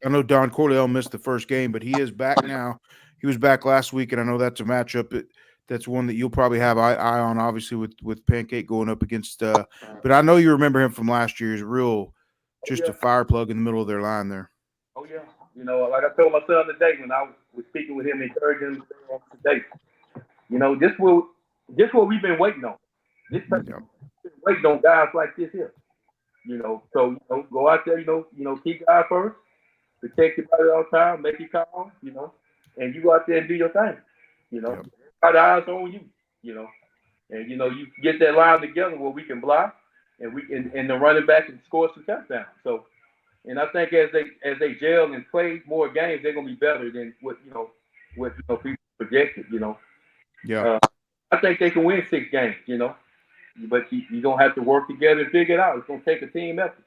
I know Don Corleone missed the first game, but he is back now. He was back last week, and I know that's a matchup that's one that you'll probably have eye on, obviously, with Pancake going up against. But I know you remember him from last year. He's a real just a fire plug in the middle of their line there. Oh yeah, you know, like I told my son today when I was speaking with him, encouraging him today. You know, this what we've been waiting on. This time, Yep. been waiting on guys like this here. You know, so go out there. You know, keep God first, protect your body all the time, make it calm. You know, and you go out there and do your thing. You know, Yep. our eyes on you. You know, and you know you get that line together where we can block and we can and the running back and score some touchdowns. So. And I think as they gel and play more games, they're gonna be better than what people projected. You know, Yeah. I think they can win 6 games. You know, but you're gonna have to work together and figure it out. It's gonna take a team effort.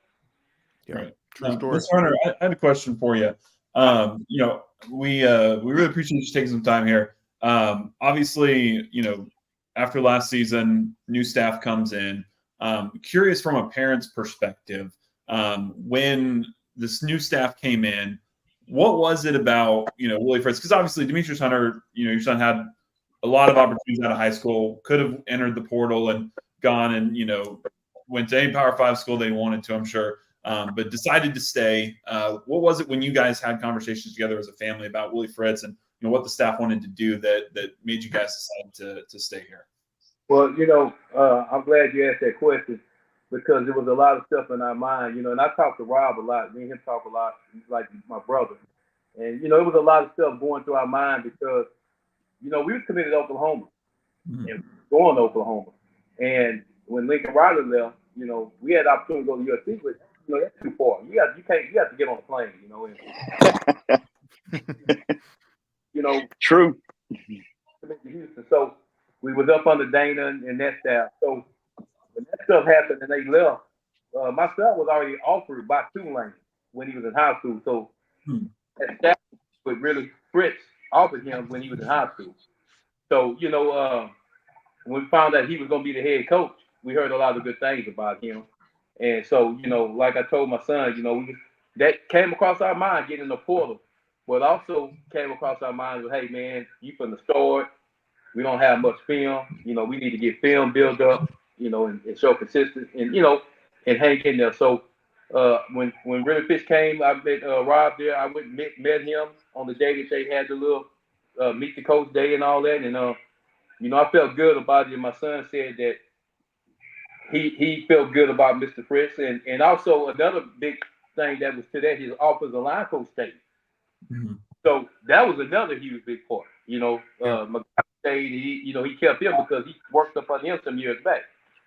Yeah. Right. True story. Mr. Hunter, I had a question for you. You know, we really appreciate you taking some time here. Obviously, you know, after last season, new staff comes in. Curious from a parent's perspective. When this new staff came in, what was it about, you know, Willie Fritz? Because obviously Demetrius Hunter, you know, your son had a lot of opportunities out of high school, could have entered the portal and gone and, you know, went to any Power 5 school they wanted to, I'm sure, but decided to stay. What was it when you guys had conversations together as a family about Willie Fritz and, you know, what the staff wanted to do that made you guys decide to stay here? Well, you know, I'm glad you asked that question. Because there was a lot of stuff in our mind, you know, and I talked to Rob a lot. Me and him talk a lot, like my brother. And, you know, it was a lot of stuff going through our mind because, you know, we was committed to Oklahoma and going to Oklahoma. And when Lincoln Riley left, you know, we had the opportunity to go to USC, but, you know, that's too far. You have to get on a plane, you know. And, you know. True. Houston. So we was up under Dana and that staff. So when that stuff happened and they left, my son was already offered by Tulane when he was in high school. So that staff would really Fritz offered him when he was in high school. So, you know, when we found out he was going to be the head coach, we heard a lot of good things about him. And so, you know, like I told my son, you know, that came across our mind getting the portal, but also came across our mind with, hey, man, you from the start. We don't have much film. You know, we need to get film built up. You know, and show consistency, and you know, and hang in there. So when Really Fish came, I met Rob there. I went and met him on the day that they had the little meet the coach day and all that. And you know, I felt good about it. And my son said that he felt good about Mr. Fritz, and also another big thing that was to that his offensive line coach stayed. Mm-hmm. So that was another huge big part. You know, McCoy stayed. He kept him because he worked up on him some years back.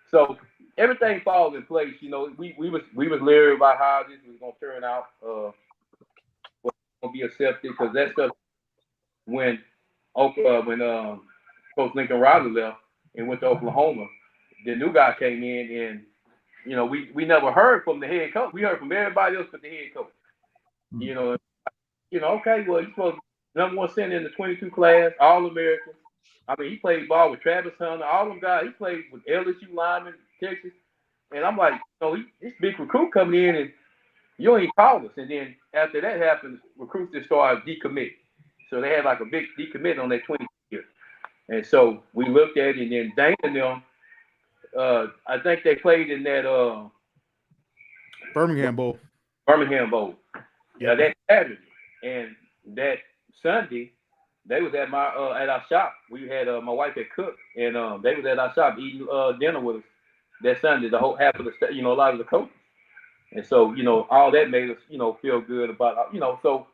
So everything falls in place. You know, we was leery about how this was gonna turn out. Was gonna be accepted because that stuff when Coach Lincoln Riley left and went to Oklahoma, the new guy came in and you know we never heard from the head coach. We heard from everybody else but the head coach. Mm-hmm. You know, okay, well you're supposed to be #1 center in the 22 class, All American. I mean, he played ball with Travis Hunter, all them guys. He played with LSU linemen, Texas. And I'm like, this big recruit coming in and you don't even call us. And then after that happened, recruits just started decommitting. So they had like a big decommit on that 20 year. And so we looked at it, and then Dana and them, I think they played in that Birmingham Bowl. Yeah, that Saturday. And that Sunday, they was at at our shop. We had my wife had cooked, and they was at our shop eating dinner with us that Sunday. The whole half of the, a lot of the coaches, and so all that made us feel good about So,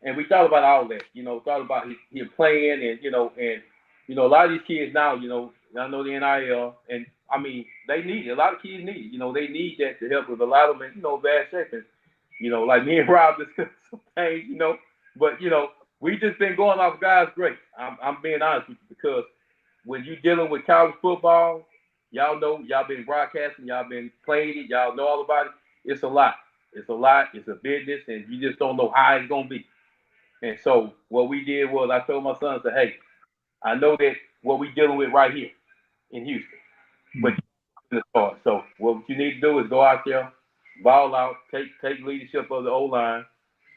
and we thought about all that. Thought about him playing, and a lot of these kids now, I know the NIL, and I mean they need it. A lot of kids need it. They need that to help with a lot of them, bad shape, and like me and Rob discussed some things, but we just been going off guys' great. I'm being honest with you because when you're dealing with college football, y'all know, y'all been broadcasting, y'all been playing it, y'all know all about it. It's a lot. It's a business, and you just don't know how it's going to be. And so what we did was I told my son, I said, hey, I know that what we dealing with right here in Houston, but so what you need to do is go out there, ball out, take leadership of the O-line,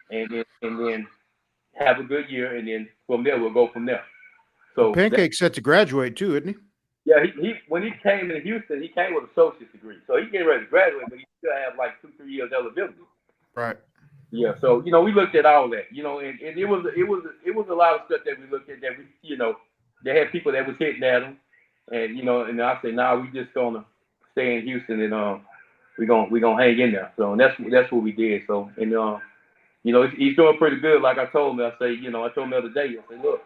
and then have a good year, and then from there we'll go from there. So Pancake's set to graduate too, isn't he? Yeah, he when he came to Houston, he came with an associate's degree, so he getting ready to graduate, but he still have like 2-3 years eligibility. Right. Yeah, so we looked at all that, and it was a lot of stuff that we looked at that we they had people that was hitting at him, and and I said, nah, we just gonna stay in Houston and we gonna hang in there. So and that's what we did. So and he's doing pretty good. Like I told him, I told him the other day, I said, look,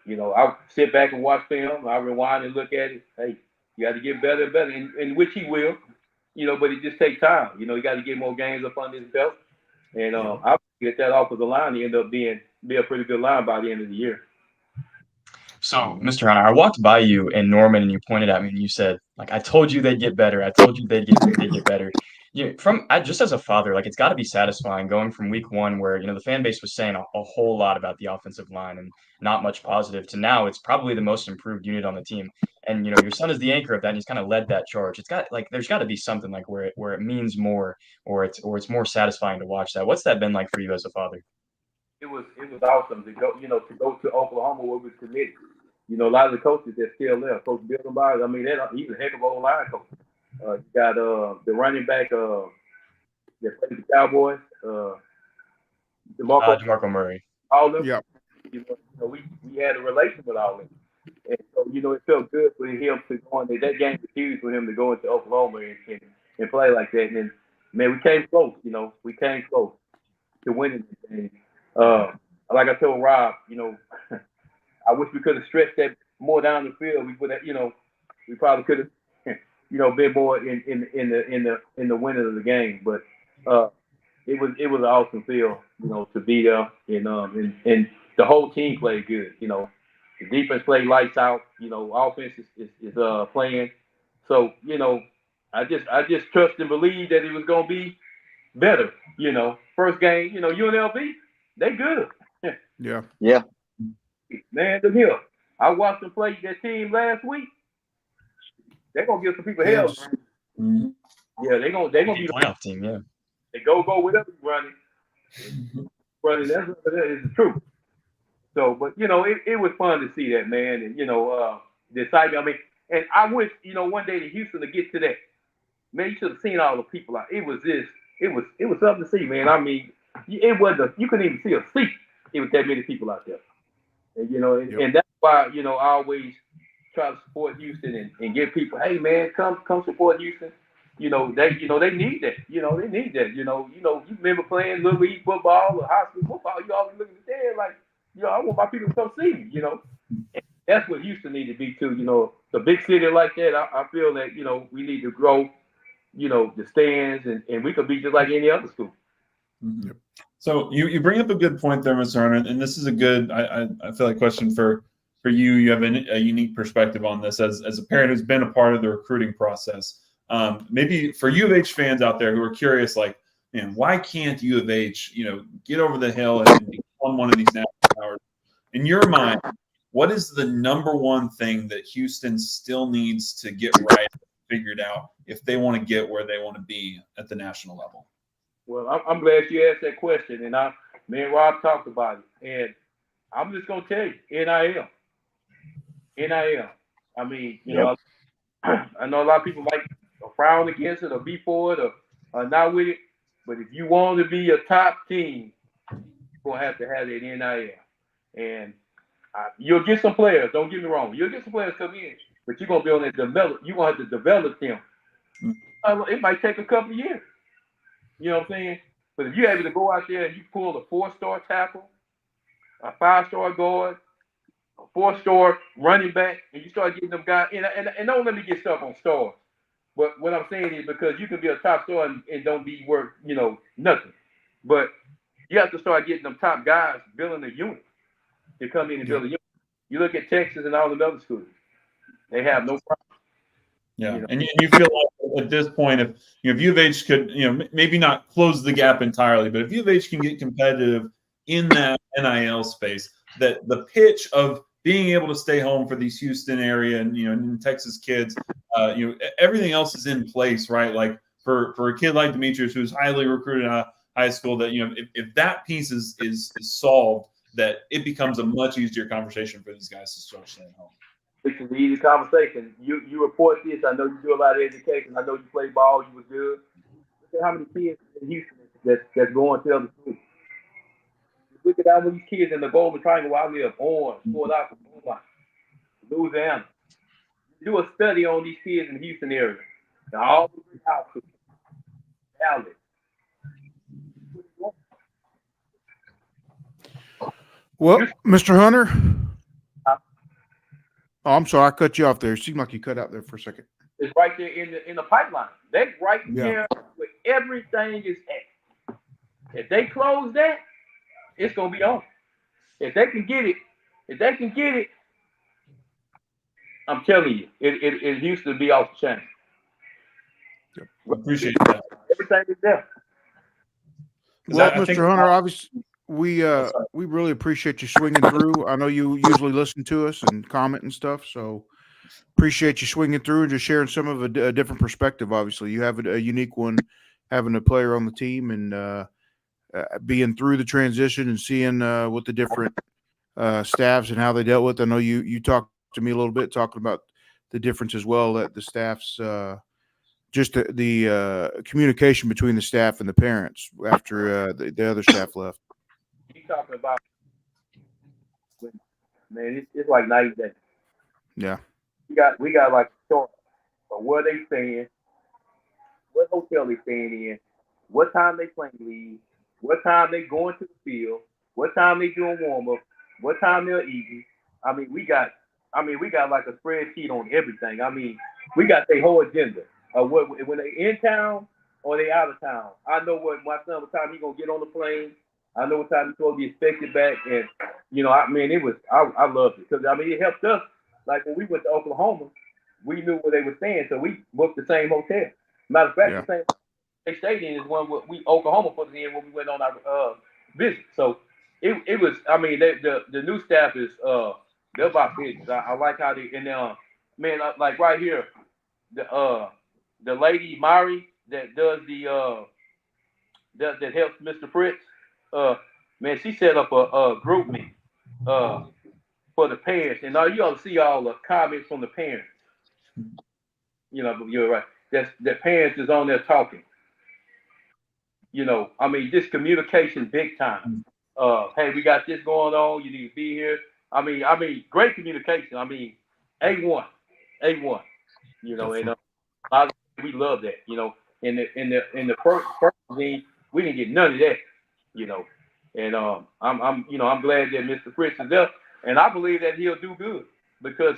I sit back and watch film, I rewind and look at it. Hey, you got to get better and better, and which he will, but it just takes time. You got to get more games up under his belt. And I'll get that off of the line. He ended up be a pretty good line by the end of the year. So, Mr. Hunter, I walked by you in Norman and you pointed at me and you said, like, I told you they'd get better. I told you they'd get better. Just as a father, like, it's got to be satisfying going from week one where, the fan base was saying a whole lot about the offensive line and not much positive to now it's probably the most improved unit on the team. And, your son is the anchor of that and he's kind of led that charge. There's got to be something like where it means more or it's more satisfying to watch that. What's that been like for you as a father? It was awesome to go to Oklahoma where we committed. A lot of the coaches that's still there. Coach Bill Myers, I mean, he's a heck of an old line coach. You got the running back that plays the Cowboys, DeMarco Murray. All of them. Yep. We had a relation with all of them. And so, it felt good for him to go into that game was huge for him to go into Oklahoma and play like that. And man, we came close, we came close to winning the game. Like I told Rob, I wish we could have stretched that more down the field. We would have, we probably could have, been more in the winning of the game. But it was an awesome feel, to be there, and the whole team played good. The defense played lights out. Offense is playing. So I just trust and believe that it was gonna be better. First game, UNLV, they good. Yeah. Yeah. Man, look here. I watched them play that team last week. They're gonna give some people hell. Yes. Mm-hmm. Yeah, they're gonna be the playoff team. Yeah. They go whatever you running. That's the truth. So, but it was fun to see that, man, and the excitement. I mean, and I wish one day to Houston to get to that. Man, you should have seen all the people out. It was something to see, man. I mean, it wasn't. You couldn't even see a seat. It was that many people out there. And Yep. and that's why I always try to support Houston and give people, hey man, come support Houston. They need that. They need that. You remember playing little league football or high school football? You always looking at there like, I want my people to come see me. And that's what Houston need to be too. The big city like that. I feel that we need to grow. The stands and we could be just like any other school. Mm-hmm. So you bring up a good point there, Mr. Hunter, and this is a good, I feel like question for you. You have a unique perspective on this as a parent who's been a part of the recruiting process. Maybe for U of H fans out there who are curious, like, man, why can't U of H, get over the hill and become one of these national powers? In your mind, what is the number one thing that Houston still needs to get right, figured out, if they want to get where they want to be at the national level? Well, I'm glad you asked that question, and me and Rob talked about it, and I'm just gonna tell you, NIL. I mean, I know a lot of people like frown against it or be for it or not with it, but if you want to be a top team, you're gonna have to have that NIL, and you'll get some players. Don't get me wrong, you'll get some players come in, but you're gonna be on that develop. You're gonna have to develop them. It might take a couple of years. You know what I'm saying? But if you're able to go out there and you pull a 4-star tackle, a 5-star guard, a 4-star running back, and you start getting them guys, and don't let me get stuck on stars. But what I'm saying is because you can be a top star and don't be worth, nothing. But you have to start getting them top guys building a unit to come in and build a unit. You look at Texas and all the other schools, they have no problem. Yeah, and you feel like at this point, if U of H could, maybe not close the gap entirely, but if U of H can get competitive in that NIL space, that the pitch of being able to stay home for these Houston area and Texas kids, everything else is in place, right? Like for a kid like Demetrius, who's highly recruited out of high school, that if that piece is solved, that it becomes a much easier conversation for these guys to start staying home. It's an easy conversation. You report this. I know you do a lot of education. I know you play ball. You was good. Look at how many kids in Houston that's going to other schools. Look at how many kids in the Golden Triangle where I live, Orange, Fort Oklahoma, Louisiana. Do a study on these kids in the Houston area. Now, all the way out to Gatlin. Well, Mr. Hunter. Oh, I'm sorry, I cut you off there. It seemed like you cut out there for a second. It's right there in the pipeline. They right there where everything is at. If they close that, it's gonna be on. If they can get it, I'm telling you, it used to be off the chain. Appreciate that. Everything is there. Well, Mr. Hunter, obviously, we really appreciate you swinging through. I know you usually listen to us and comment and stuff, so appreciate you swinging through and just sharing some of a different perspective. Obviously, you have a unique one, having a player on the team and being through the transition and seeing what the different staffs and how they dealt with. I know you talked to me a little bit talking about the difference as well, that the staffs just the communication between the staff and the parents after the other staff left. You talking about, man? It's like night and day. Yeah, we got like a chart of where they staying, what hotel they staying in, what time they playing league, what time they going to the field, what time they doing warm up, what time they're eating. We got like a spreadsheet on everything. We got their whole agenda of when they in town or they out of town. I know what time he gonna get on the plane. I know what time he's supposed to be expected back, and I loved it because it helped us. Like when we went to Oklahoma, we knew where they were staying, so we booked the same hotel. Matter of fact, the same they stayed in is one we Oklahoma put us in when we went on our visit. So it was. The new staff is they're about business. I like how they like right here, the lady Mari that does that helps Mr. Fritz. She set up a group meeting for the parents, and you ought to see all the comments from the parents. You're right. The parents is on there talking. Just communication big time. Hey, we got this going on. You need to be here. Great communication. A1. And we love that. In the first thing, we didn't get none of that. And I'm glad that Mr. Fritz is there, and I believe that he'll do good because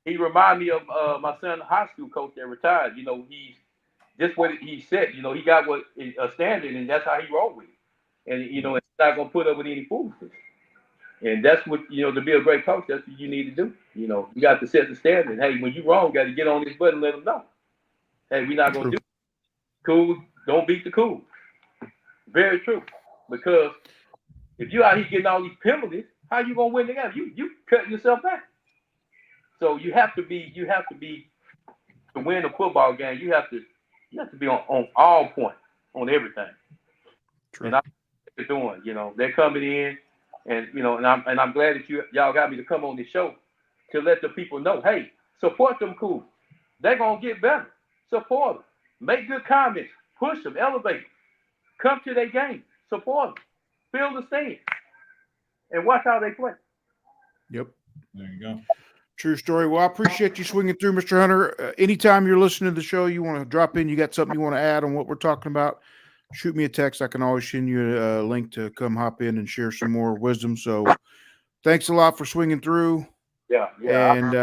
he remind me of my son's high school coach that retired. He's just what he said. He got what a standard, and that's how he rolled with it. And he's not gonna put up with any foolishness. And that's what to be a great coach. That's what you need to do. You got to set the standard. Hey, when you wrong, you got to get on this button and let them know. Hey, we're not gonna do it. Cool. Don't beat the cool. Very true. Because if you out here getting all these penalties, how you gonna win the game? You cutting yourself back. So you have to be to win a football game. You have to be on all points on everything. True. And they're doing. They're coming in, and I'm glad that y'all got me to come on this show to let the people know. Hey, support them cool. They're gonna get better. Support them. Make good comments. Push them. Elevate them. Come to their game. Support them. Fill the stand. And watch how they play. Yep. There you go. True story. Well, I appreciate you swinging through, Mr. Hunter. Anytime you're listening to the show, you want to drop in, you got something you want to add on what we're talking about, shoot me a text. I can always send you a link to come hop in and share some more wisdom. So thanks a lot for swinging through. Yeah. And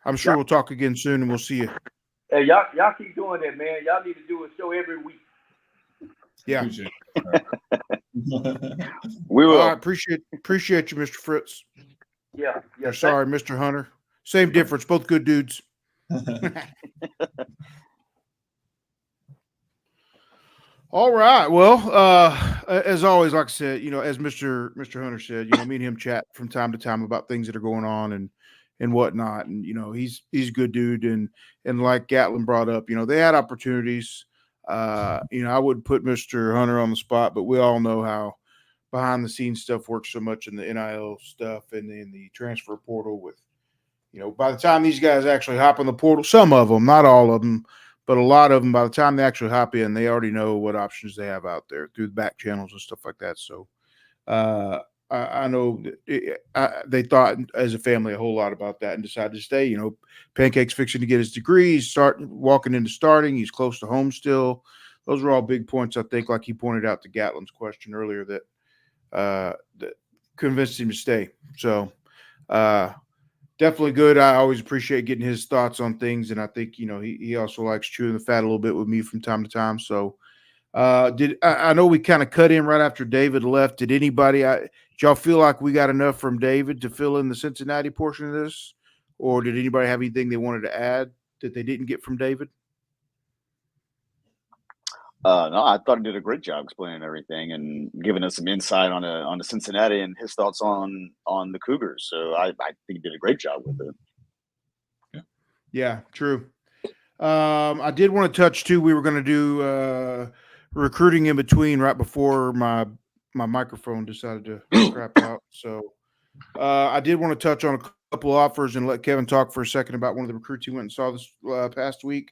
I'm sure we'll talk again soon, and we'll see you. Hey, y'all keep doing that, man. Y'all need to do a show every week. Yeah. We will. I appreciate you, Mr. Fritz. Yeah. Sorry, Mr. Hunter. Same difference. Both good dudes. All right. Well, as always, like I said, as Mr. Hunter said, me and him chat from time to time about things that are going on and whatnot. And, he's a good dude. And like Gatlin brought up, they had opportunities. I wouldn't put Mr. Hunter on the spot, but we all know how behind the scenes stuff works so much in the NIL stuff and in the transfer portal with by the time these guys actually hop in the portal, some of them, not all of them, but a lot of them, by the time they actually hop in, they already know what options they have out there through the back channels and stuff like that. So I know they thought as a family a whole lot about that and decided to stay. Pancake's fixing to get his degree. He's walking into starting. He's close to home still. Those are all big points, I think, like he pointed out to Gatlin's question earlier, that convinced him to stay. So definitely good. I always appreciate getting his thoughts on things, and I think he also likes chewing the fat a little bit with me from time to time. So I know we kind of cut in right after David left. Did y'all feel like we got enough from David to fill in the Cincinnati portion of this, or did anybody have anything they wanted to add that they didn't get from David? No, I thought he did a great job explaining everything and giving us some insight on the Cincinnati and his thoughts on the Cougars. So I think he did a great job with it. Yeah, true. I did want to touch too. We were going to do recruiting in between right before my microphone decided to crap out. So I did want to touch on a couple offers and let Kevin talk for a second about one of the recruits he went and saw this past week.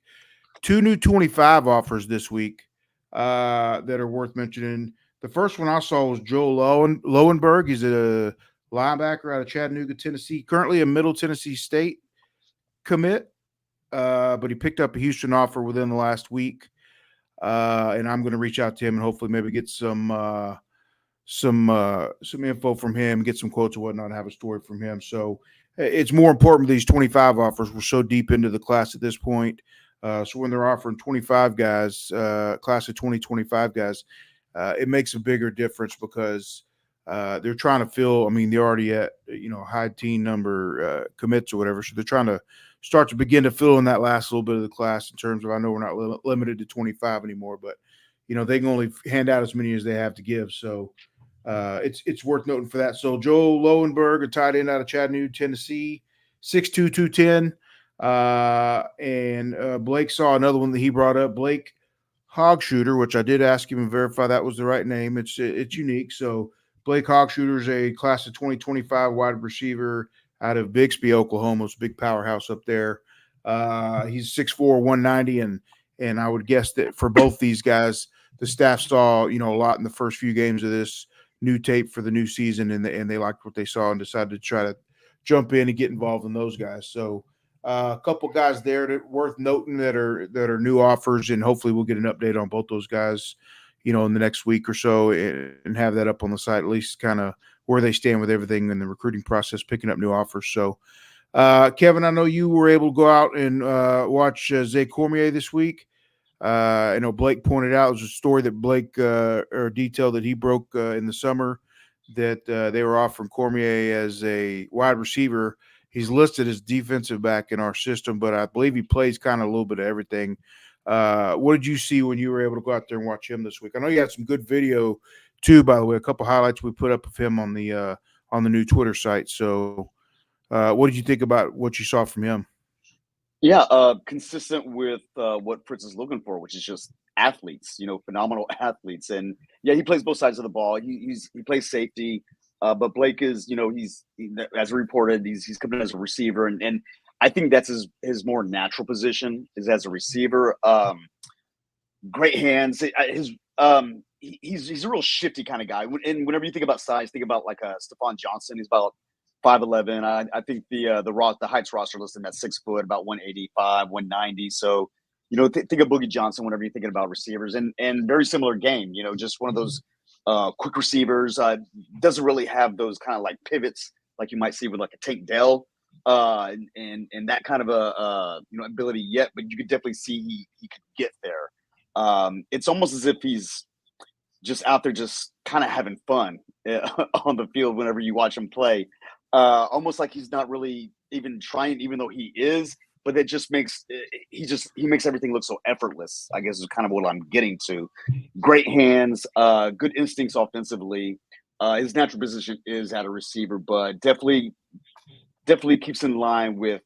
2 new 25 offers this week that are worth mentioning. The first one I saw was Joel Lowenberg. He's a linebacker out of Chattanooga, Tennessee, currently a Middle Tennessee State commit, but he picked up a Houston offer within the last week. And I'm going to reach out to him and hopefully maybe get some info from him, get some quotes and whatnot, and have a story from him. So it's more important these 25 offers. We're so deep into the class at this point. So when they're offering 25 guys, class of 2025 guys, it makes a bigger difference because they're trying to fill. I mean, they're already at high teen number commits or whatever, so they're trying to start to begin to fill in that last little bit of the class in terms of, I know we're not limited to 25 anymore, but they can only hand out as many as they have to give. So it's worth noting for that. So Joel Lowenberg, a tight end out of Chattanooga, Tennessee, 6'2", 210. And Blake saw another one that he brought up, Blake Hogshooter, which I did ask him and verify that was the right name. It's unique. So Blake Hogshooter is a class of 2025 wide receiver out of Bixby, Oklahoma. It's a big powerhouse up there. He's 6'4", 190, and I would guess that for both these guys, the staff saw a lot in the first few games of this new tape for the new season, and they liked what they saw and decided to try to jump in and get involved in those guys. So a couple guys there that worth noting that are new offers, and hopefully we'll get an update on both those guys, in the next week or so, and have that up on the site, at least kind of where they stand with everything in the recruiting process, picking up new offers. So, Kevin, I know you were able to go out and watch Zay Cormier this week. I know Blake pointed out, it was a story that Blake or detail that he broke in the summer that they were offering Cormier as a wide receiver. He's listed as defensive back in our system, but I believe he plays kind of a little bit of everything. What did you see when you were able to go out there and watch him this week? I know you had some good video too, by the way, a couple highlights we put up of him on the new Twitter site. So what did you think about what you saw from him? Yeah, consistent with what Fritz is looking for, which is just athletes, phenomenal athletes. And yeah, he plays both sides of the ball. He plays safety, but Blake is, as reported, he's coming in as a receiver, and I think that's his more natural position is as a receiver. Great hands. He's a real shifty kind of guy. And whenever you think about size, think about like Stephon Johnson. He's about 5'11". I think the Heights roster listed at 6 foot, about 185, 190. So, think of Boogie Johnson whenever you're thinking about receivers, and very similar game. Just one of those quick receivers. Doesn't really have those kind of like pivots like you might see with like a Tank Dell, and that kind of a ability yet. But you could definitely see he could get there. It's almost as if he's just out there, just kind of having fun on the field whenever you watch him play. Almost like he's not really even trying, even though he is, but it just makes he makes everything look so effortless, I guess is kind of what I'm getting to. Great hands, good instincts offensively. His natural position is at a receiver, but definitely keeps in line with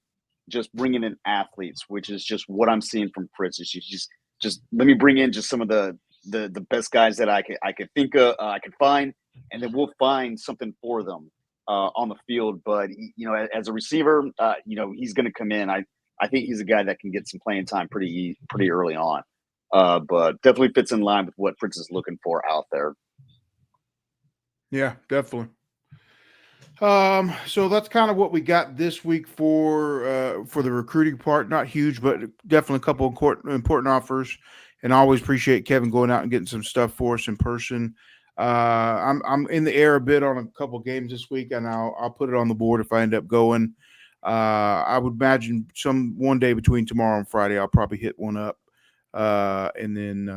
just bringing in athletes, which is just what I'm seeing from Fritz. Is just let me bring in just some of the best guys that I could think of, I could find, and then we'll find something for them. on the field, but as a receiver, he's going to come in. I think he's a guy that can get some playing time pretty early on, but definitely fits in line with what Fritz is looking for out there. Yeah, definitely. So that's kind of what we got this week for the recruiting part. Not huge, but definitely a couple of important offers. And I always appreciate Kevin going out and getting some stuff for us in person. I'm in the air a bit on a couple games this week, and I'll put it on the board if I end up going. I would imagine one day between tomorrow and Friday, I'll probably hit one up, and then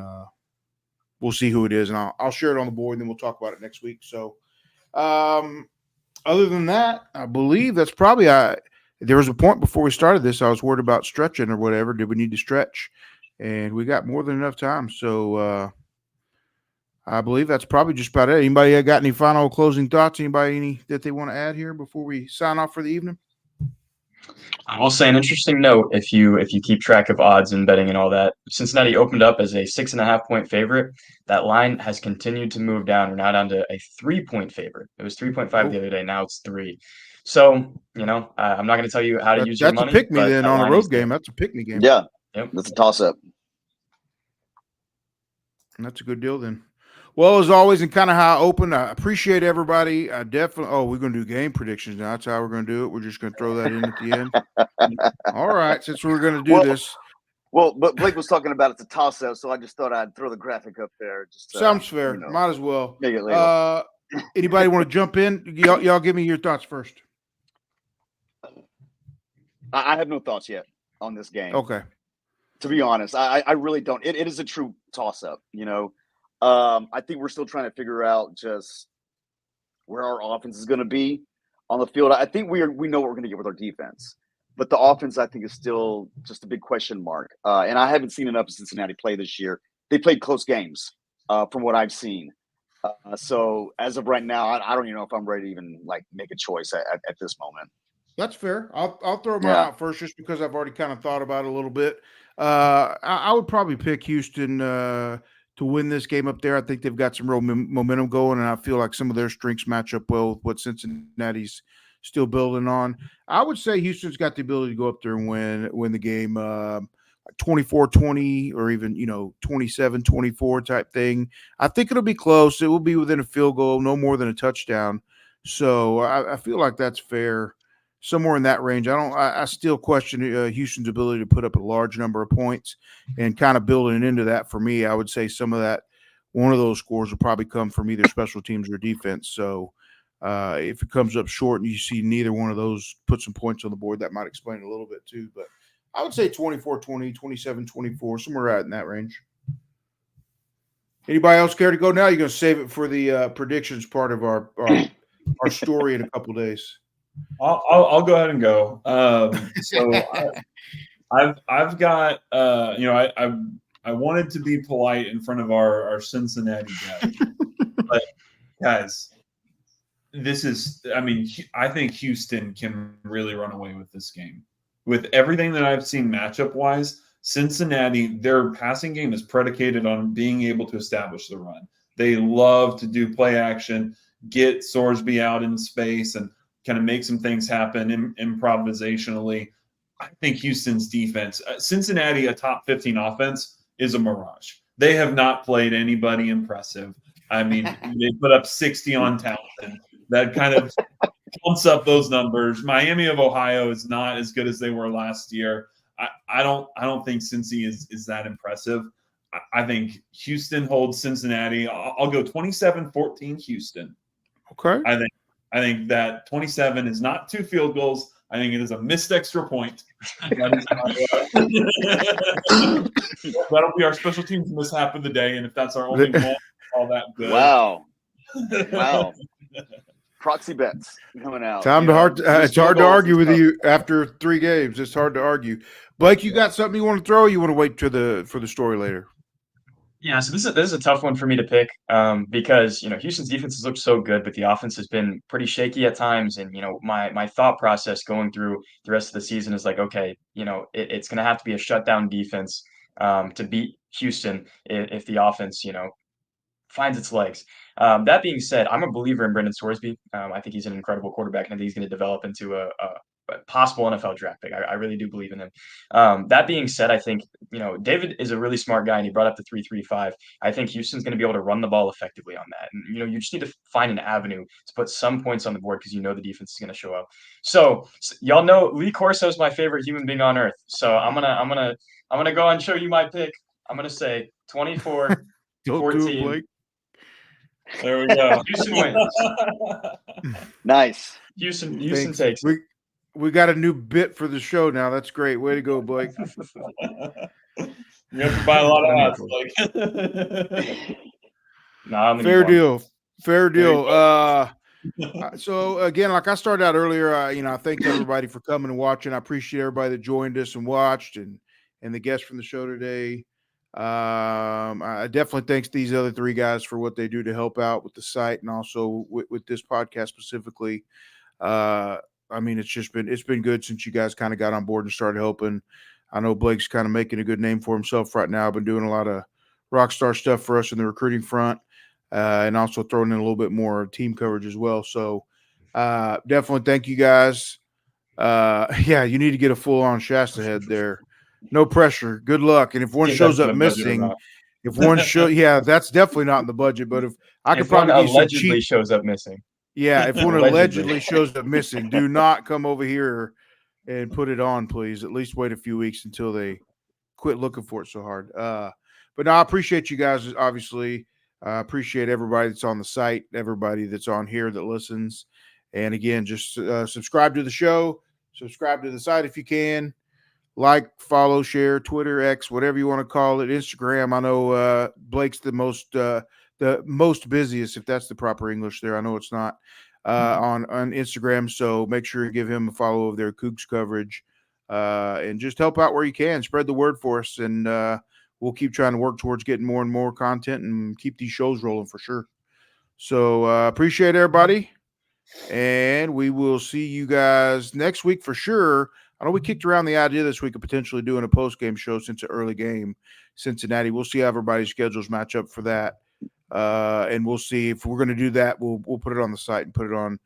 we'll see who it is, and I'll share it on the board, and then we'll talk about it next week. So, other than that, I believe that's probably there was a point before we started this, I was worried about stretching or whatever. Did we need to stretch? And we got more than enough time. So I believe that's probably just about it. Anybody got any final closing thoughts? Anybody that they want to add here before we sign off for the evening? I will say an interesting note if you keep track of odds and betting and all that. Cincinnati opened up as a 6.5-point favorite. That line has continued to move down. We're now down to a 3-point favorite. It was 3.5 the other day. Now it's 3. So I'm not going to tell you how to use your money. That's a pick me then on a road game. That's a pick me game. Yeah, Yep. That's a toss up. That's a good deal then. Well, as always, and kind of how I opened, I appreciate everybody. I definitely. Oh, we're going to do game predictions now. That's how we're going to do it. We're just going to throw that in at the end. All right, since we're going to do this. Well, but Blake was talking about it's a toss up, so I just thought I'd throw the graphic up there. Just sounds fair. Might as well. Make it legal. Anybody want to jump in? Y'all give me your thoughts first. I have no thoughts yet on this game. Okay. To be honest, I really don't. It is a true toss up. I think we're still trying to figure out just where our offense is going to be on the field. I think we know what we're going to get with our defense, but the offense I think is still just a big question mark. And I haven't seen enough of Cincinnati play this year. They played close games from what I've seen. So as of right now, I don't even know if I'm ready to even make a choice at this moment. That's fair. I'll throw mine out first just because I've already kind of thought about it a little bit. I would probably pick Houston to win this game up there. I think they've got some real momentum going, and I feel like some of their strengths match up well with what Cincinnati's still building on. I would say Houston's got the ability to go up there and win the game 24-20 or even 27-24 type thing. I think it'll be close. It will be within a field goal, no more than a touchdown. So I feel like that's fair. Somewhere in that range. I still question Houston's ability to put up a large number of points, and kind of building into that for me, I would say some of that, one of those scores will probably come from either special teams or defense. So if it comes up short and you see neither one of those put some points on the board, that might explain it a little bit too. But I would say 24-20, 27-24, somewhere right in that range. Anybody else care to go now? You're going to save it for the predictions part of our story in a couple days. I'll go ahead and go. So I've got I wanted to be polite in front of our Cincinnati guys, but guys, I think Houston can really run away with this game. With everything that I've seen matchup wise, Cincinnati, their passing game is predicated on being able to establish the run. They love to do play action, get Sorsby out in space, and kind of make some things happen improvisationally. I think Houston's defense, Cincinnati, a top 15 offense, is a mirage. They have not played anybody impressive. I mean, they put up 60 on Townsend. That kind of pumps up those numbers. Miami of Ohio is not as good as they were last year. I don't think Cincy is that impressive. I think Houston holds Cincinnati. I'll go 27-14 Houston. Okay. I think that 27 is not 2 field goals. I think it is a missed extra point. That'll be our special teams mishap of the day, and if that's our only one, all that good. Wow. Proxy bets coming out. It's hard to argue with you after 3 games. It's hard to argue. Blake, you got something you want to throw? Or you want to wait for the story later? Yeah, so this is a tough one for me to pick because Houston's defense has looked so good, but the offense has been pretty shaky at times. And my thought process going through the rest of the season is okay, it's going to have to be a shutdown defense to beat Houston if the offense finds its legs. That being said, I'm a believer in Brendan Sorsby. I think he's an incredible quarterback, and I think he's going to develop into a possible NFL draft pick. I really do believe in him. That being said, I think David is a really smart guy, and he brought up the 3-3-5. I think Houston's going to be able to run the ball effectively on that, and you just need to find an avenue to put some points on the board because the defense is going to show up. So y'all know Lee Corso is my favorite human being on earth. So I'm gonna go and show you my pick. I'm gonna say 24-14. Don't do it, Blake. There we go. Houston wins. Nice. Houston Thanks. takes it. We got a new bit for the show now. That's great. Way to go, Blake. You have to buy a lot of odds, Blake. Fair deal. Fair deal. So again, like I started out earlier, I thank everybody for coming and watching. I appreciate everybody that joined us and watched, and the guests from the show today. I definitely thanks these other three guys for what they do to help out with the site and also with this podcast specifically. It's been good since you guys kind of got on board and started helping. I know Blake's kind of making a good name for himself right now. Been doing a lot of rock star stuff for us in the recruiting front, and also throwing in a little bit more team coverage as well. So definitely thank you guys. You need to get a full on Shasta head there. No pressure. Good luck. And if one shows up missing, that's definitely not in the budget. But if I could probably one allegedly shows up missing. Yeah, if one allegedly shows up missing, do not come over here and put it on, please. At least wait a few weeks until they quit looking for it so hard. But no, I appreciate you guys, obviously. I appreciate everybody that's on the site, everybody that's on here that listens. And again, just subscribe to the show, subscribe to the site if you can. Like, follow, share, Twitter, X, whatever you want to call it, Instagram. I know Blake's the most busiest, if that's the proper English there. I know it's not on Instagram, so make sure you give him a follow of their Cougs coverage and just help out where you can. Spread the word for us, and we'll keep trying to work towards getting more and more content and keep these shows rolling for sure. So appreciate everybody, and we will see you guys next week for sure. I know we kicked around the idea this week of potentially doing a post-game show since an early game, Cincinnati. We'll see how everybody's schedules match up for that. And we'll see if we're going to do that. We'll put it on the site and put it on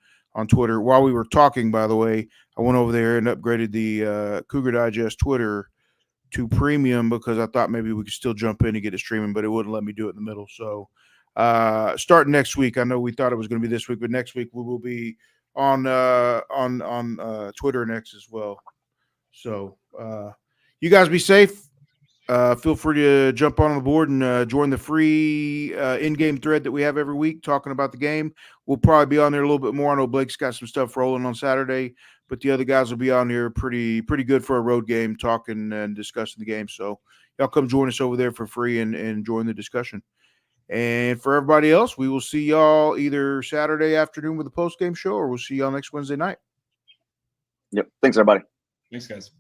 Twitter. While we were talking, by the way, I went over there and upgraded the Cougar Digest Twitter to premium because I thought maybe we could still jump in and get it streaming, but it wouldn't let me do it in the middle. So starting next week, I know we thought it was going to be this week, but next week we will be on Twitter and X as well. So you guys be safe. Feel free to jump on the board and join the free in-game thread that we have every week talking about the game. We'll probably be on there a little bit more. I know Blake's got some stuff rolling on Saturday, but the other guys will be on here pretty good for a road game, talking and discussing the game. So y'all come join us over there for free and join the discussion. And for everybody else, we will see y'all either Saturday afternoon with a post-game show, or we'll see y'all next Wednesday night. Yep. Thanks, everybody. Thanks, guys.